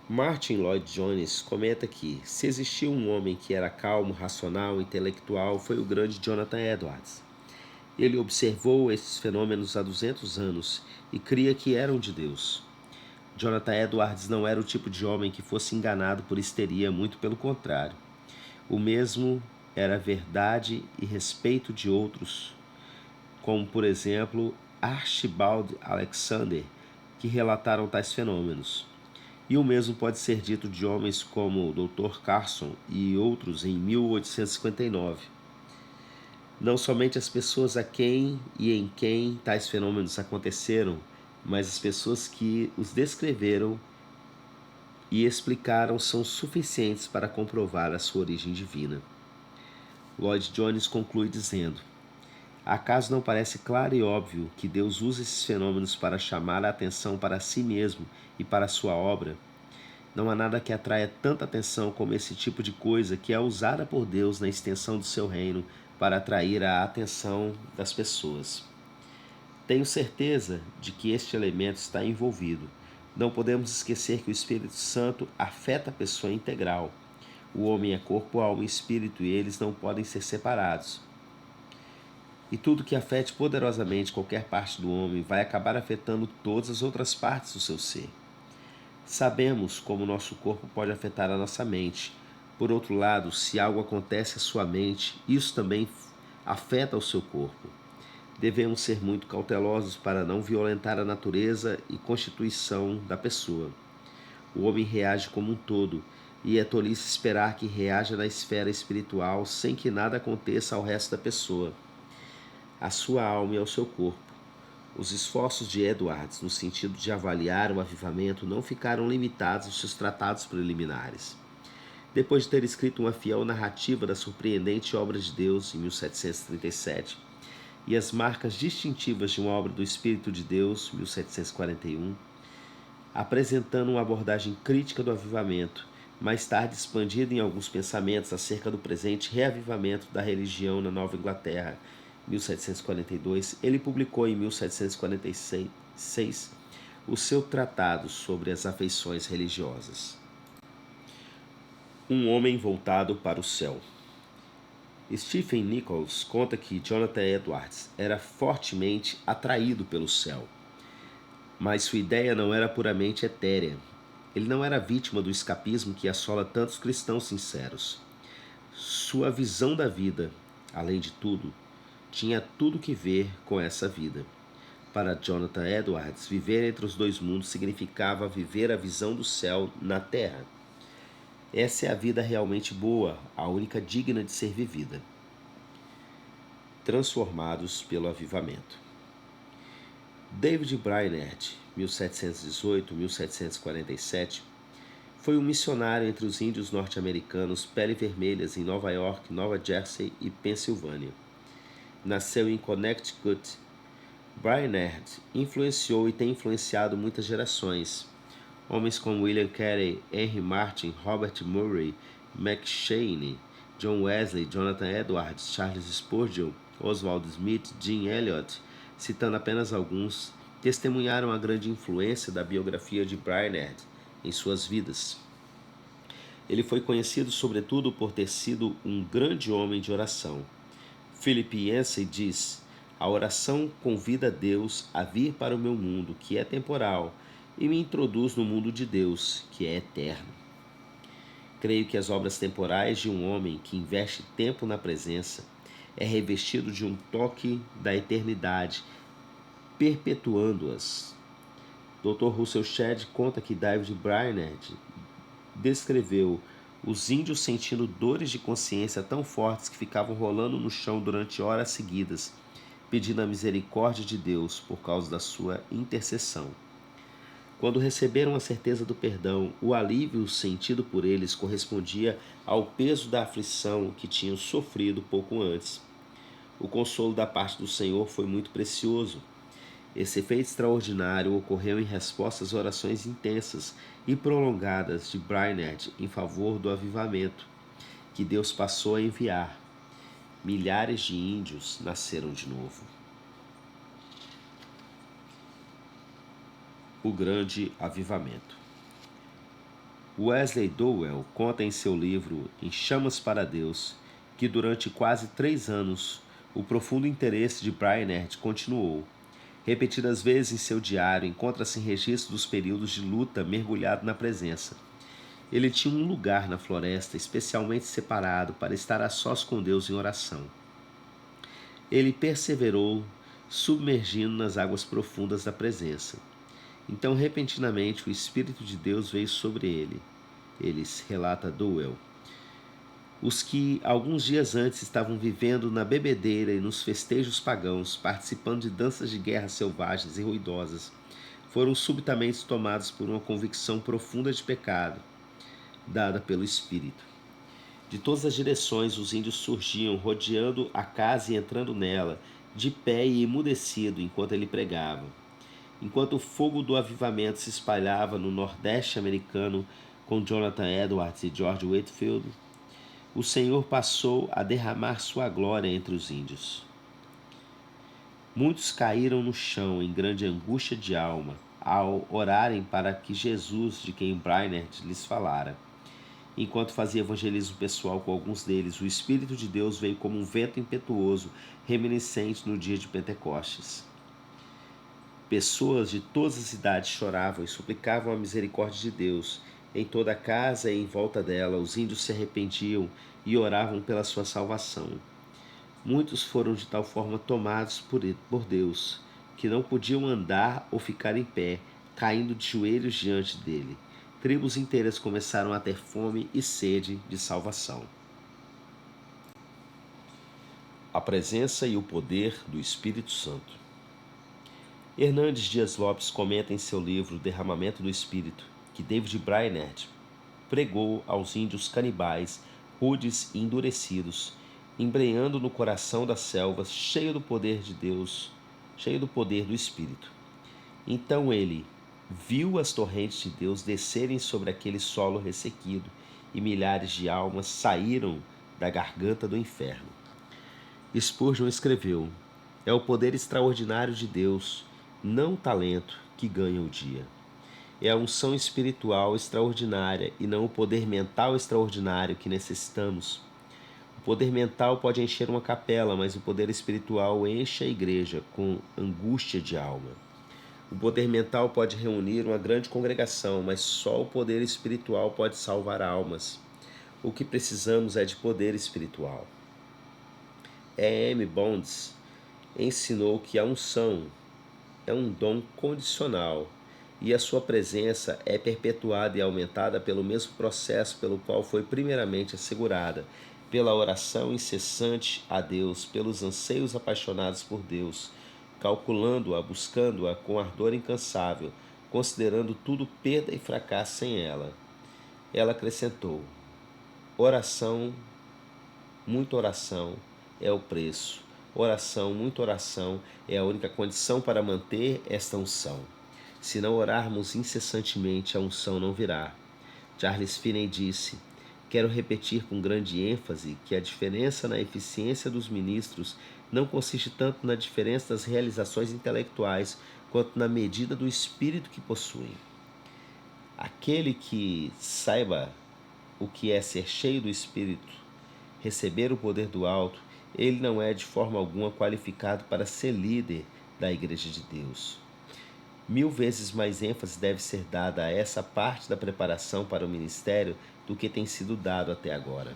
Martin Lloyd Jones comenta que, se existiu um homem que era calmo, racional, intelectual, foi o grande Jonathan Edwards. Ele observou esses fenômenos há 200 anos e cria que eram de Deus. Jonathan Edwards não era o tipo de homem que fosse enganado por histeria, muito pelo contrário. O mesmo era verdade e respeito de outros, como, por exemplo, Archibald Alexander, que relataram tais fenômenos. E o mesmo pode ser dito de homens como o Dr. Carson e outros em 1859. Não somente as pessoas a quem e em quem tais fenômenos aconteceram, mas as pessoas que os descreveram e explicaram são suficientes para comprovar a sua origem divina. Lloyd Jones conclui dizendo: acaso não parece claro e óbvio que Deus usa esses fenômenos para chamar a atenção para si mesmo e para a sua obra? Não há nada que atraia tanta atenção como esse tipo de coisa que é usada por Deus na extensão do seu reino para atrair a atenção das pessoas. Tenho certeza de que este elemento está envolvido. Não podemos esquecer que o Espírito Santo afeta a pessoa integral. O homem é corpo, alma e espírito e eles não podem ser separados. E tudo que afete poderosamente qualquer parte do homem vai acabar afetando todas as outras partes do seu ser. Sabemos como nosso corpo pode afetar a nossa mente. Por outro lado, se algo acontece à sua mente, isso também afeta o seu corpo. Devemos ser muito cautelosos para não violentar a natureza e constituição da pessoa. O homem reage como um todo, e é tolice esperar que reaja na esfera espiritual sem que nada aconteça ao resto da pessoa, à sua alma e ao seu corpo. Os esforços de Edwards no sentido de avaliar o avivamento não ficaram limitados aos seus tratados preliminares. Depois de ter escrito uma fiel narrativa da surpreendente obra de Deus em 1737 e as marcas distintivas de uma obra do Espírito de Deus, 1741, apresentando uma abordagem crítica do avivamento, mais tarde expandida em alguns pensamentos acerca do presente reavivamento da religião na Nova Inglaterra, 1742, ele publicou em 1746 o seu tratado sobre as afeições religiosas. Um homem voltado para o céu. Stephen Nichols conta que Jonathan Edwards era fortemente atraído pelo céu, mas sua ideia não era puramente etérea. Ele não era vítima do escapismo que assola tantos cristãos sinceros. Sua visão da vida, além de tudo, tinha tudo que ver com essa vida. Para Jonathan Edwards, viver entre os dois mundos significava viver a visão do céu na terra. Essa é a vida realmente boa, a única digna de ser vivida. Transformados pelo avivamento. David Brainerd, 1718-1747, foi um missionário entre os índios norte-americanos pele vermelhas em Nova York, Nova Jersey e Pensilvânia. Nasceu em Connecticut. Brainerd influenciou e tem influenciado muitas gerações. Homens como William Carey, Henry Martin, Robert Murray, McCheyne, John Wesley, Jonathan Edwards, Charles Spurgeon, Oswald Smith, Jim Elliot, citando apenas alguns, testemunharam a grande influência da biografia de Brainerd em suas vidas. Ele foi conhecido sobretudo por ter sido um grande homem de oração. Philip Yancey diz: a oração convida Deus a vir para o meu mundo, que é temporal, e me introduz no mundo de Deus, que é eterno. Creio que as obras temporais de um homem que investe tempo na presença é revestido de um toque da eternidade, perpetuando-as. Dr. Russell Shedd conta que David Brainerd descreveu os índios sentindo dores de consciência tão fortes que ficavam rolando no chão durante horas seguidas, pedindo a misericórdia de Deus por causa da sua intercessão. Quando receberam a certeza do perdão, o alívio sentido por eles correspondia ao peso da aflição que tinham sofrido pouco antes. O consolo da parte do Senhor foi muito precioso. Esse efeito extraordinário ocorreu em resposta às orações intensas e prolongadas de Brainerd em favor do avivamento, que Deus passou a enviar. Milhares de índios nasceram de novo. O grande avivamento. Wesley Dowell conta em seu livro Em Chamas para Deus que durante quase 3 anos o profundo interesse de Brainerd continuou. Repetidas vezes em seu diário encontra-se registro dos períodos de luta mergulhado na presença. Ele tinha um lugar na floresta especialmente separado para estar a sós com Deus em oração. Ele perseverou, submergindo nas águas profundas da presença. Então, repentinamente, o Espírito de Deus veio sobre ele. Eles, relata Dowell. Os que, alguns dias antes, estavam vivendo na bebedeira e nos festejos pagãos, participando de danças de guerra selvagens e ruidosas, foram subitamente tomados por uma convicção profunda de pecado, dada pelo Espírito. De todas as direções os índios surgiam, rodeando a casa e entrando nela, de pé e emudecido enquanto ele pregava. Enquanto o fogo do avivamento se espalhava no Nordeste americano com Jonathan Edwards e George Whitefield, o Senhor passou a derramar sua glória entre os índios. Muitos caíram no chão em grande angústia de alma ao orarem para que Jesus, de quem Brainerd lhes falara. Enquanto fazia evangelismo pessoal com alguns deles, o Espírito de Deus veio como um vento impetuoso, reminiscente no dia de Pentecostes. Pessoas de todas as idades choravam e suplicavam a misericórdia de Deus. Em toda a casa e em volta dela, os índios se arrependiam e oravam pela sua salvação. Muitos foram de tal forma tomados por Deus, que não podiam andar ou ficar em pé, caindo de joelhos diante dele. Tribos inteiras começaram a ter fome e sede de salvação. A presença e o poder do Espírito Santo. Hernandes Dias Lopes comenta em seu livro Derramamento do Espírito que David Brainerd pregou aos índios canibais, rudes e endurecidos, embrenhando no coração das selvas, cheio do poder de Deus, cheio do poder do Espírito. Então ele viu as torrentes de Deus descerem sobre aquele solo ressequido, e milhares de almas saíram da garganta do inferno. Spurgeon escreveu: é o poder extraordinário de Deus, não o talento, que ganha o dia. É a unção espiritual extraordinária e não o poder mental extraordinário que necessitamos. O poder mental pode encher uma capela, mas o poder espiritual enche a igreja com angústia de alma. O poder mental pode reunir uma grande congregação, mas só o poder espiritual pode salvar almas. O que precisamos é de poder espiritual. E.M. Bonds ensinou que a unção é um dom condicional e a sua presença é perpetuada e aumentada pelo mesmo processo pelo qual foi primeiramente assegurada, pela oração incessante a Deus, pelos anseios apaixonados por Deus, calculando-a, buscando-a com ardor incansável, considerando tudo perda e fracasso sem ela. Ela acrescentou: oração, muita oração é o preço. Oração, muita oração é a única condição para manter esta unção. Se não orarmos incessantemente, a unção não virá. Charles Finney disse: quero repetir com grande ênfase que a diferença na eficiência dos ministros não consiste tanto na diferença das realizações intelectuais quanto na medida do espírito que possuem. Aquele que saiba o que é ser cheio do Espírito, receber o poder do alto, ele não é de forma alguma qualificado para ser líder da Igreja de Deus. 1000 vezes mais ênfase deve ser dada a essa parte da preparação para o ministério do que tem sido dado até agora.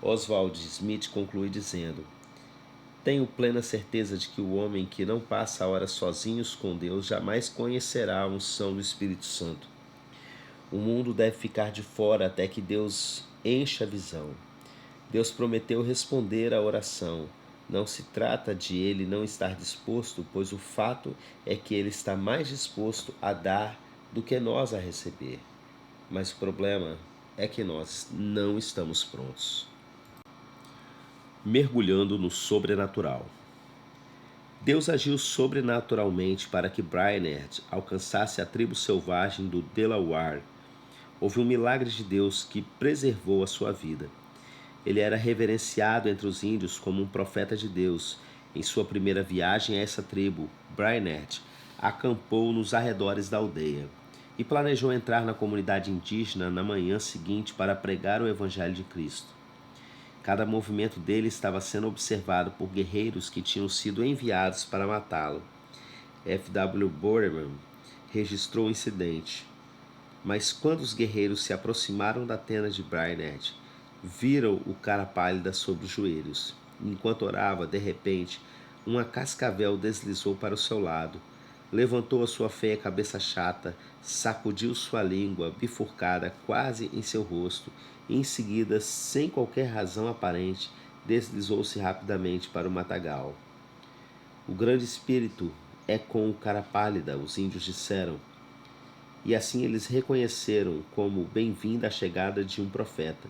Oswald Smith conclui dizendo: tenho plena certeza de que o homem que não passa a hora sozinhos com Deus jamais conhecerá a unção do Espírito Santo. O mundo deve ficar de fora até que Deus encha a visão. Deus prometeu responder à oração. Não se trata de ele não estar disposto, pois o fato é que ele está mais disposto a dar do que nós a receber. Mas o problema é que nós não estamos prontos. Mergulhando no sobrenatural. Deus agiu sobrenaturalmente para que Brainerd alcançasse a tribo selvagem do Delaware. Houve um milagre de Deus que preservou a sua vida. Ele era reverenciado entre os índios como um profeta de Deus. Em sua primeira viagem a essa tribo, Brainerd acampou nos arredores da aldeia e planejou entrar na comunidade indígena na manhã seguinte para pregar o Evangelho de Cristo. Cada movimento dele estava sendo observado por guerreiros que tinham sido enviados para matá-lo. F.W. Borman registrou o incidente. Mas quando os guerreiros se aproximaram da tenda de Brainerd, viram o cara pálida sobre os joelhos. Enquanto orava, de repente, uma cascavel deslizou para o seu lado. Levantou a sua feia cabeça chata, sacudiu sua língua bifurcada quase em seu rosto e, em seguida, sem qualquer razão aparente, deslizou-se rapidamente para o matagal. O grande espírito é com o cara pálida, os índios disseram. E assim eles reconheceram como bem-vinda a chegada de um profeta.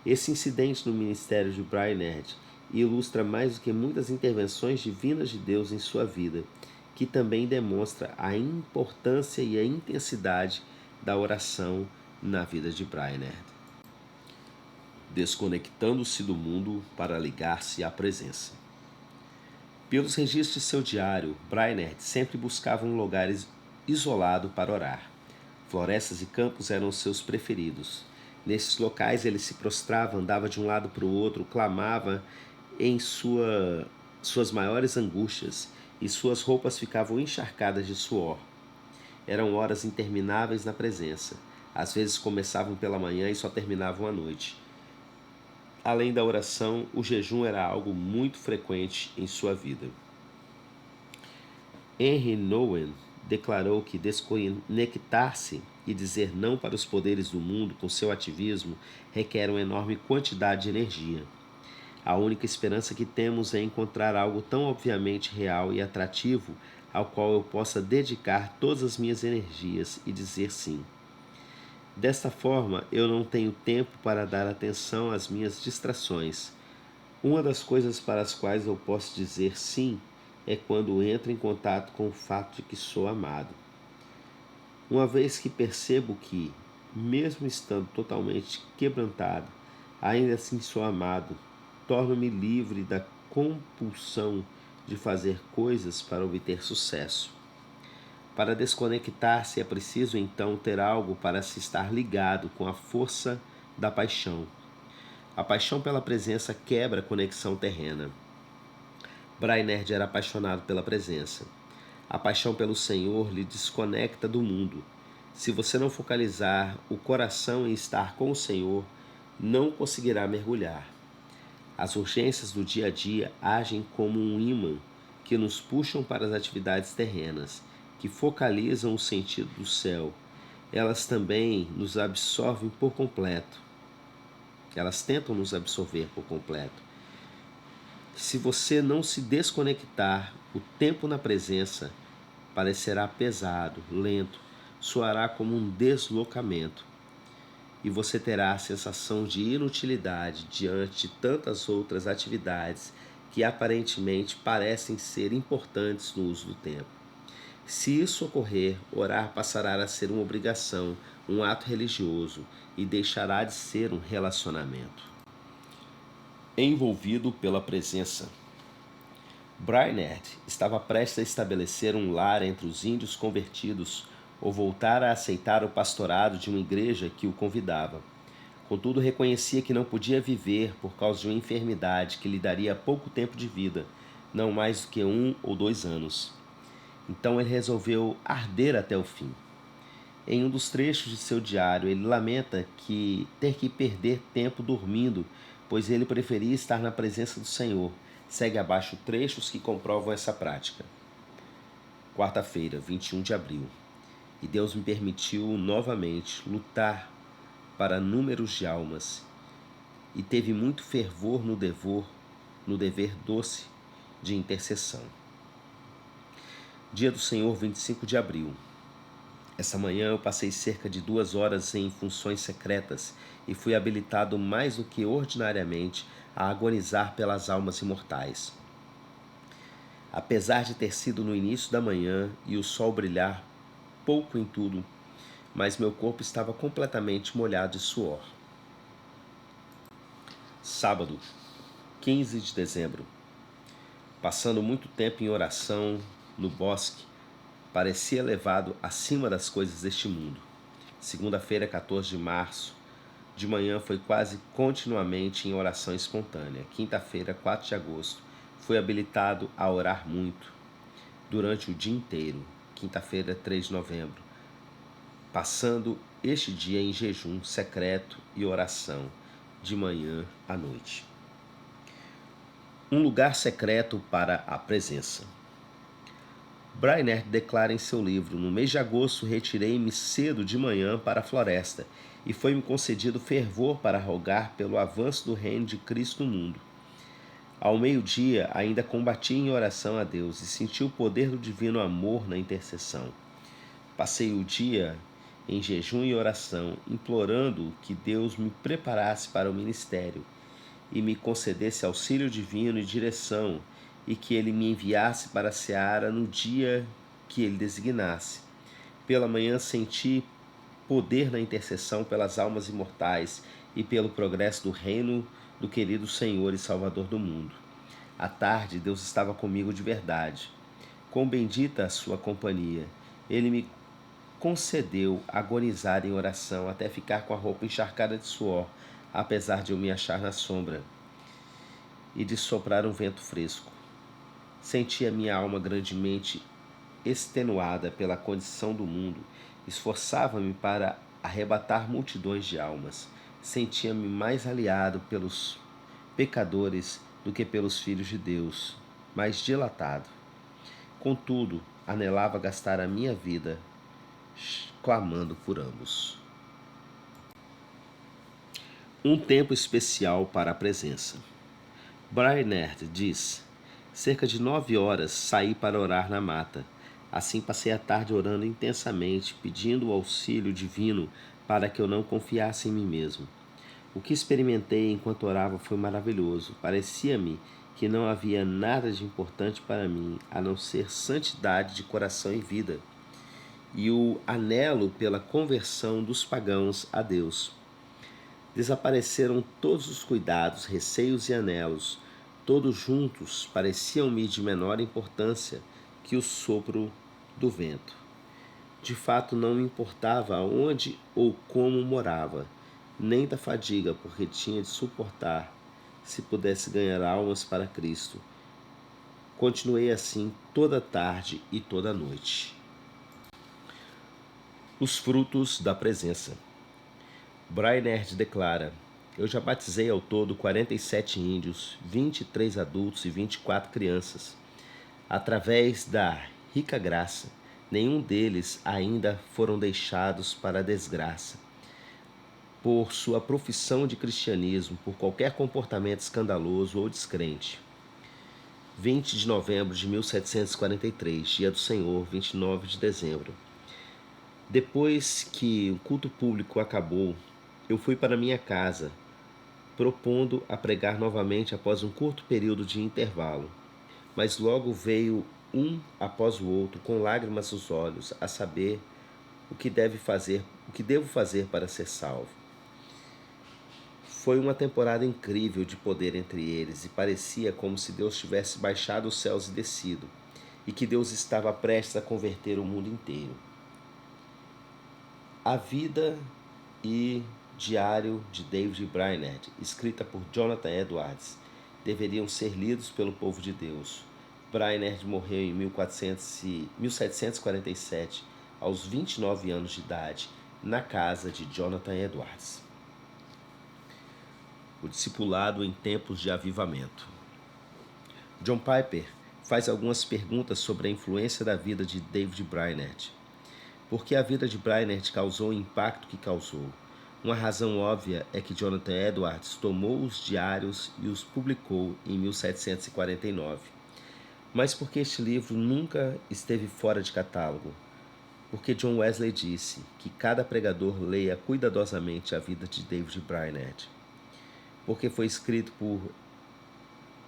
Esse incidente no ministério de Brainerd ilustra mais do que muitas intervenções divinas de Deus em sua vida, que também demonstra a importância e a intensidade da oração na vida de Brainerd. Desconectando-se do mundo para ligar-se à presença. Pelos registros de seu diário, Brainerd sempre buscava um lugar isolado para orar. Florestas e campos eram os seus preferidos. Nesses locais ele se prostrava, andava de um lado para o outro, clamava em suas maiores angústias, e suas roupas ficavam encharcadas de suor. Eram horas intermináveis na presença. Às vezes começavam pela manhã e só terminavam à noite. Além da oração, o jejum era algo muito frequente em sua vida. Henry Nouwen declarou que desconectar-se e dizer não para os poderes do mundo com seu ativismo requer uma enorme quantidade de energia. A única esperança que temos é encontrar algo tão obviamente real e atrativo ao qual eu possa dedicar todas as minhas energias e dizer sim. Desta forma, eu não tenho tempo para dar atenção às minhas distrações. Uma das coisas para as quais eu posso dizer sim é quando entro em contato com o fato de que sou amado. Uma vez que percebo que, mesmo estando totalmente quebrantado, ainda assim sou amado, torno-me livre da compulsão de fazer coisas para obter sucesso. Para desconectar-se é preciso então ter algo para se estar ligado com a força da paixão. A paixão pela presença quebra a conexão terrena. Brainerd era apaixonado pela presença. A paixão pelo Senhor lhe desconecta do mundo. Se você não focalizar o coração em estar com o Senhor, não conseguirá mergulhar. As urgências do dia a dia agem como um ímã que nos puxam para as atividades terrenas, que focalizam o sentido do céu. Elas também nos absorvem por completo. Elas tentam nos absorver por completo. Se você não se desconectar, o tempo na presença parecerá pesado, lento, soará como um deslocamento. E você terá a sensação de inutilidade diante de tantas outras atividades que aparentemente parecem ser importantes no uso do tempo. Se isso ocorrer, orar passará a ser uma obrigação, um ato religioso, e deixará de ser um relacionamento. Envolvido pela presença. Brainerd estava prestes a estabelecer um lar entre os índios convertidos ou voltar a aceitar o pastorado de uma igreja que o convidava. Contudo, reconhecia que não podia viver por causa de uma enfermidade que lhe daria pouco tempo de vida, não mais do que 1 ou 2 anos. Então ele resolveu arder até o fim. Em um dos trechos de seu diário, ele lamenta que ter que perder tempo dormindo, pois ele preferia estar na presença do Senhor. Segue abaixo trechos que comprovam essa prática. Quarta-feira, 21 de abril. E Deus me permitiu novamente lutar para números de almas, e teve muito fervor no dever doce de intercessão. Dia do Senhor, 25 de abril. Essa manhã eu passei cerca de 2 horas em funções secretas e fui habilitado mais do que ordinariamente a agonizar pelas almas imortais. Apesar de ter sido no início da manhã e o sol brilhar pouco em tudo, mas meu corpo estava completamente molhado de suor. Sábado, 15 de dezembro. Passando muito tempo em oração no bosque, parecia levado acima das coisas deste mundo. Segunda-feira, 14 de março, de manhã foi quase continuamente em oração espontânea. Quinta-feira, 4 de agosto, fui habilitado a orar muito durante o dia inteiro. Quinta-feira, 3 de novembro, passando este dia em jejum secreto e oração, de manhã à noite. Um lugar secreto para a presença. Brainerd declara em seu livro: no mês de agosto retirei-me cedo de manhã para a floresta, e foi-me concedido fervor para rogar pelo avanço do reino de Cristo no mundo. Ao meio-dia ainda combati em oração a Deus e senti o poder do divino amor na intercessão. Passei o dia em jejum e oração, implorando que Deus me preparasse para o ministério e me concedesse auxílio divino e direção, e que ele me enviasse para a seara no dia que ele designasse. Pela manhã senti poder na intercessão pelas almas imortais e pelo progresso do reino do querido Senhor e Salvador do mundo. À tarde, Deus estava comigo de verdade. Quão bendita a sua companhia! Ele me concedeu agonizar em oração até ficar com a roupa encharcada de suor, apesar de eu me achar na sombra e de soprar um vento fresco. Senti a minha alma grandemente extenuada pela condição do mundo, esforçava-me para arrebatar multidões de almas. Sentia-me mais aliado pelos pecadores do que pelos filhos de Deus, mais dilatado. Contudo, anelava gastar a minha vida clamando por ambos. Um tempo especial para a presença. Brainerd diz: cerca de 9 horas saí para orar na mata. Assim passei a tarde orando intensamente, pedindo o auxílio divino para que eu não confiasse em mim mesmo. O que experimentei enquanto orava foi maravilhoso. Parecia-me que não havia nada de importante para mim a não ser santidade de coração e vida, e o anelo pela conversão dos pagãos a Deus. Desapareceram todos os cuidados, receios e anelos. Todos juntos pareciam-me de menor importância que o sopro do vento. De fato, não me importava onde ou como morava, nem da fadiga, porque tinha de suportar, se pudesse ganhar almas para Cristo. Continuei assim toda a tarde e toda a noite. Os frutos da presença. Brainerd declara: eu já batizei ao todo 47 índios, 23 adultos e 24 crianças. Através da rica graça, nenhum deles ainda foram deixados para a desgraça. Por sua profissão de cristianismo, por qualquer comportamento escandaloso ou descrente. 20 de novembro de 1743, Dia do Senhor, 29 de dezembro. Depois que o culto público acabou, eu fui para minha casa, propondo a pregar novamente após um curto período de intervalo. Mas logo veio um após o outro, com lágrimas nos olhos, a saber o que devo fazer para ser salvo. Foi uma temporada incrível de poder entre eles, e parecia como se Deus tivesse baixado os céus e descido, e que Deus estava prestes a converter o mundo inteiro. A Vida e Diário de David Brainerd, escrita por Jonathan Edwards, deveriam ser lidos pelo povo de Deus. Brainerd morreu em 1747, aos 29 anos de idade, na casa de Jonathan Edwards. O discipulado em tempos de avivamento. John Piper faz algumas perguntas sobre a influência da vida de David Brainerd. Por que a vida de Brainerd causou o impacto que causou? Uma razão óbvia é que Jonathan Edwards tomou os diários e os publicou em 1749. Mas por que este livro nunca esteve fora de catálogo? Porque John Wesley disse que cada pregador leia cuidadosamente a vida de David Brainerd. Porque foi escrito por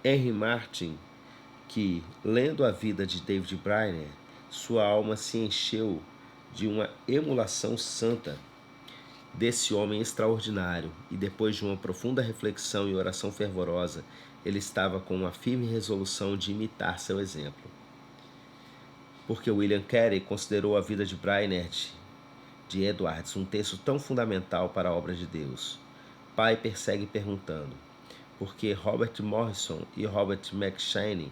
Henry Martyn que, lendo a vida de David Brainerd, sua alma se encheu de uma emulação santa desse homem extraordinário, e depois de uma profunda reflexão e oração fervorosa, ele estava com uma firme resolução de imitar seu exemplo. Porque William Carey considerou a vida de Brainerd de Edwards um texto tão fundamental para a obra de Deus. Piper segue perguntando: por que Robert Morrison e Robert McCheyne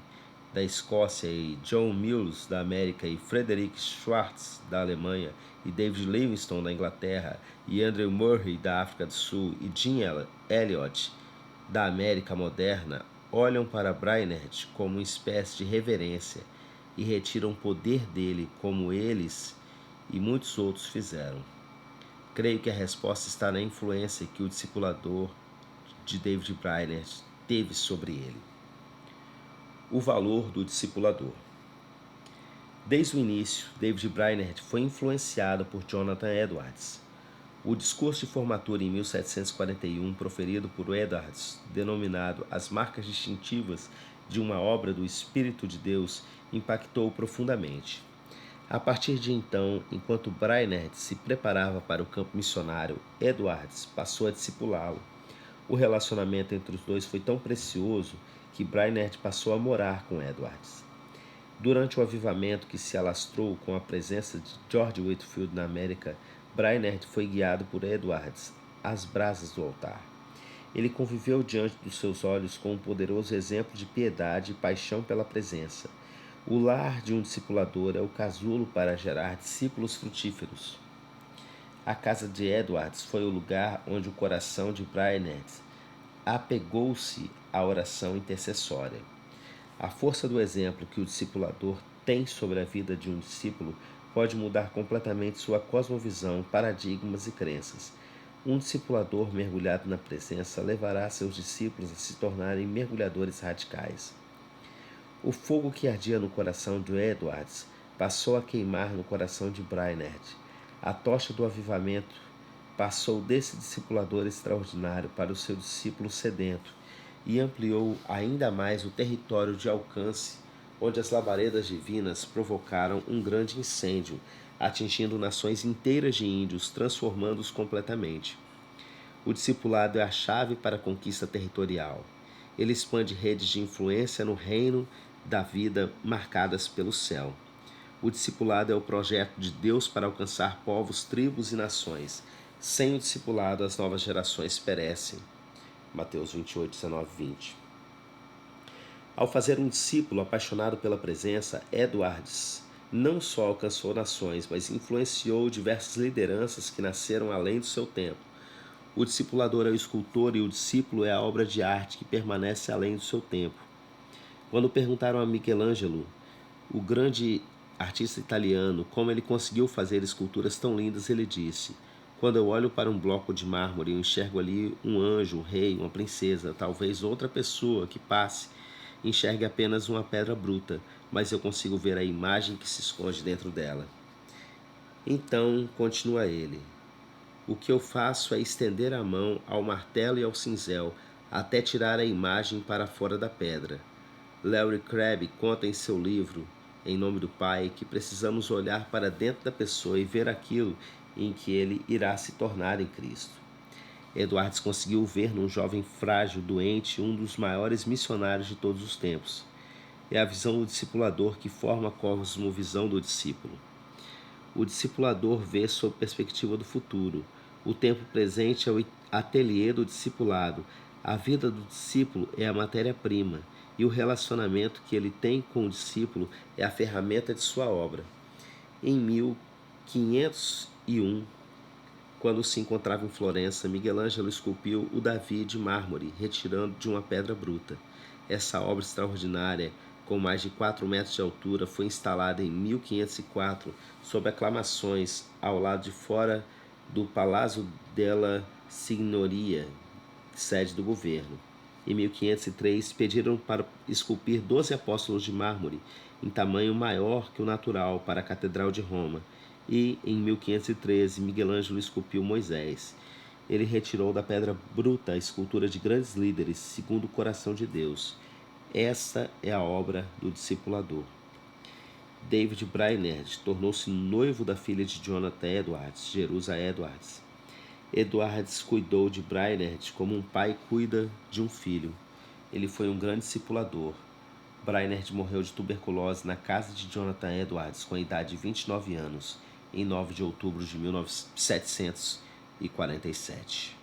da Escócia, e John Mills da América, e Frederick Schwartz da Alemanha, e David Livingstone da Inglaterra, e Andrew Murray da África do Sul, e Jim Elliot da América moderna olham para Brainerd como uma espécie de reverência e retiram o poder dele como eles e muitos outros fizeram? Creio que a resposta está na influência que o discipulador de David Brainerd teve sobre ele. O valor do discipulador. Desde o início, David Brainerd foi influenciado por Jonathan Edwards. O discurso de formatura em 1741, proferido por Edwards, denominado As Marcas Distintivas de uma Obra do Espírito de Deus, impactou profundamente. A partir de então, enquanto Brainerd se preparava para o campo missionário, Edwards passou a discipulá-lo. O relacionamento entre os dois foi tão precioso que Brainerd passou a morar com Edwards. Durante o avivamento que se alastrou com a presença de George Whitefield na América, Brainerd foi guiado por Edwards às brasas do altar. Ele conviveu diante dos seus olhos com um poderoso exemplo de piedade e paixão pela presença. O lar de um discipulador é o casulo para gerar discípulos frutíferos. A casa de Edwards foi o lugar onde o coração de Brainerd apegou-se à oração intercessória. A força do exemplo que o discipulador tem sobre a vida de um discípulo pode mudar completamente sua cosmovisão, paradigmas e crenças. Um discipulador mergulhado na presença levará seus discípulos a se tornarem mergulhadores radicais. O fogo que ardia no coração de Edwards passou a queimar no coração de Brainerd. A tocha do avivamento passou desse discipulador extraordinário para o seu discípulo sedento e ampliou ainda mais o território de alcance, onde as labaredas divinas provocaram um grande incêndio, atingindo nações inteiras de índios, transformando-os completamente. O discipulado é a chave para a conquista territorial. Ele expande redes de influência no reino da vida marcadas pelo céu. O discipulado é o projeto de Deus para alcançar povos, tribos e nações. Sem o discipulado, as novas gerações perecem. Mateus 28, 19, 20. Ao fazer um discípulo apaixonado pela presença, Edwards não só alcançou nações, mas influenciou diversas lideranças que nasceram além do seu tempo. O discipulador é o escultor e o discípulo é a obra de arte que permanece além do seu tempo. Quando perguntaram a Michelangelo, o grande artista italiano, como ele conseguiu fazer esculturas tão lindas, ele disse: quando eu olho para um bloco de mármore, eu enxergo ali um anjo, um rei, uma princesa, talvez outra pessoa que passe, enxergue apenas uma pedra bruta, mas eu consigo ver a imagem que se esconde dentro dela. Então, continua ele, o que eu faço é estender a mão ao martelo e ao cinzel, até tirar a imagem para fora da pedra. Larry Crabb conta em seu livro, Em Nome do Pai, que precisamos olhar para dentro da pessoa e ver aquilo em que ele irá se tornar em Cristo. Edwards conseguiu ver num jovem frágil, doente, um dos maiores missionários de todos os tempos. É a visão do discipulador que forma a cosmovisão do discípulo. O discipulador vê sob perspectiva do futuro. O tempo presente é o ateliê do discipulado. A vida do discípulo é a matéria-prima e o relacionamento que ele tem com o discípulo é a ferramenta de sua obra. Em 1501, quando se encontrava em Florença, Michelangelo esculpiu o Davi de mármore, retirando de uma pedra bruta. Essa obra extraordinária, com mais de 4 metros de altura, foi instalada em 1504, sob aclamações, ao lado de fora do Palazzo della Signoria, sede do governo. Em 1503, pediram para esculpir 12 apóstolos de mármore, em tamanho maior que o natural, para a Catedral de Roma. E, em 1513, Michelangelo esculpiu Moisés. Ele retirou da pedra bruta a escultura de grandes líderes, segundo o coração de Deus. Essa é a obra do discipulador. David Brainerd tornou-se noivo da filha de Jonathan Edwards, Jerusa Edwards. Edwards cuidou de Brainerd como um pai cuida de um filho. Ele foi um grande discipulador. Brainerd morreu de tuberculose na casa de Jonathan Edwards com a idade de 29 anos, em 9 de outubro de 1747.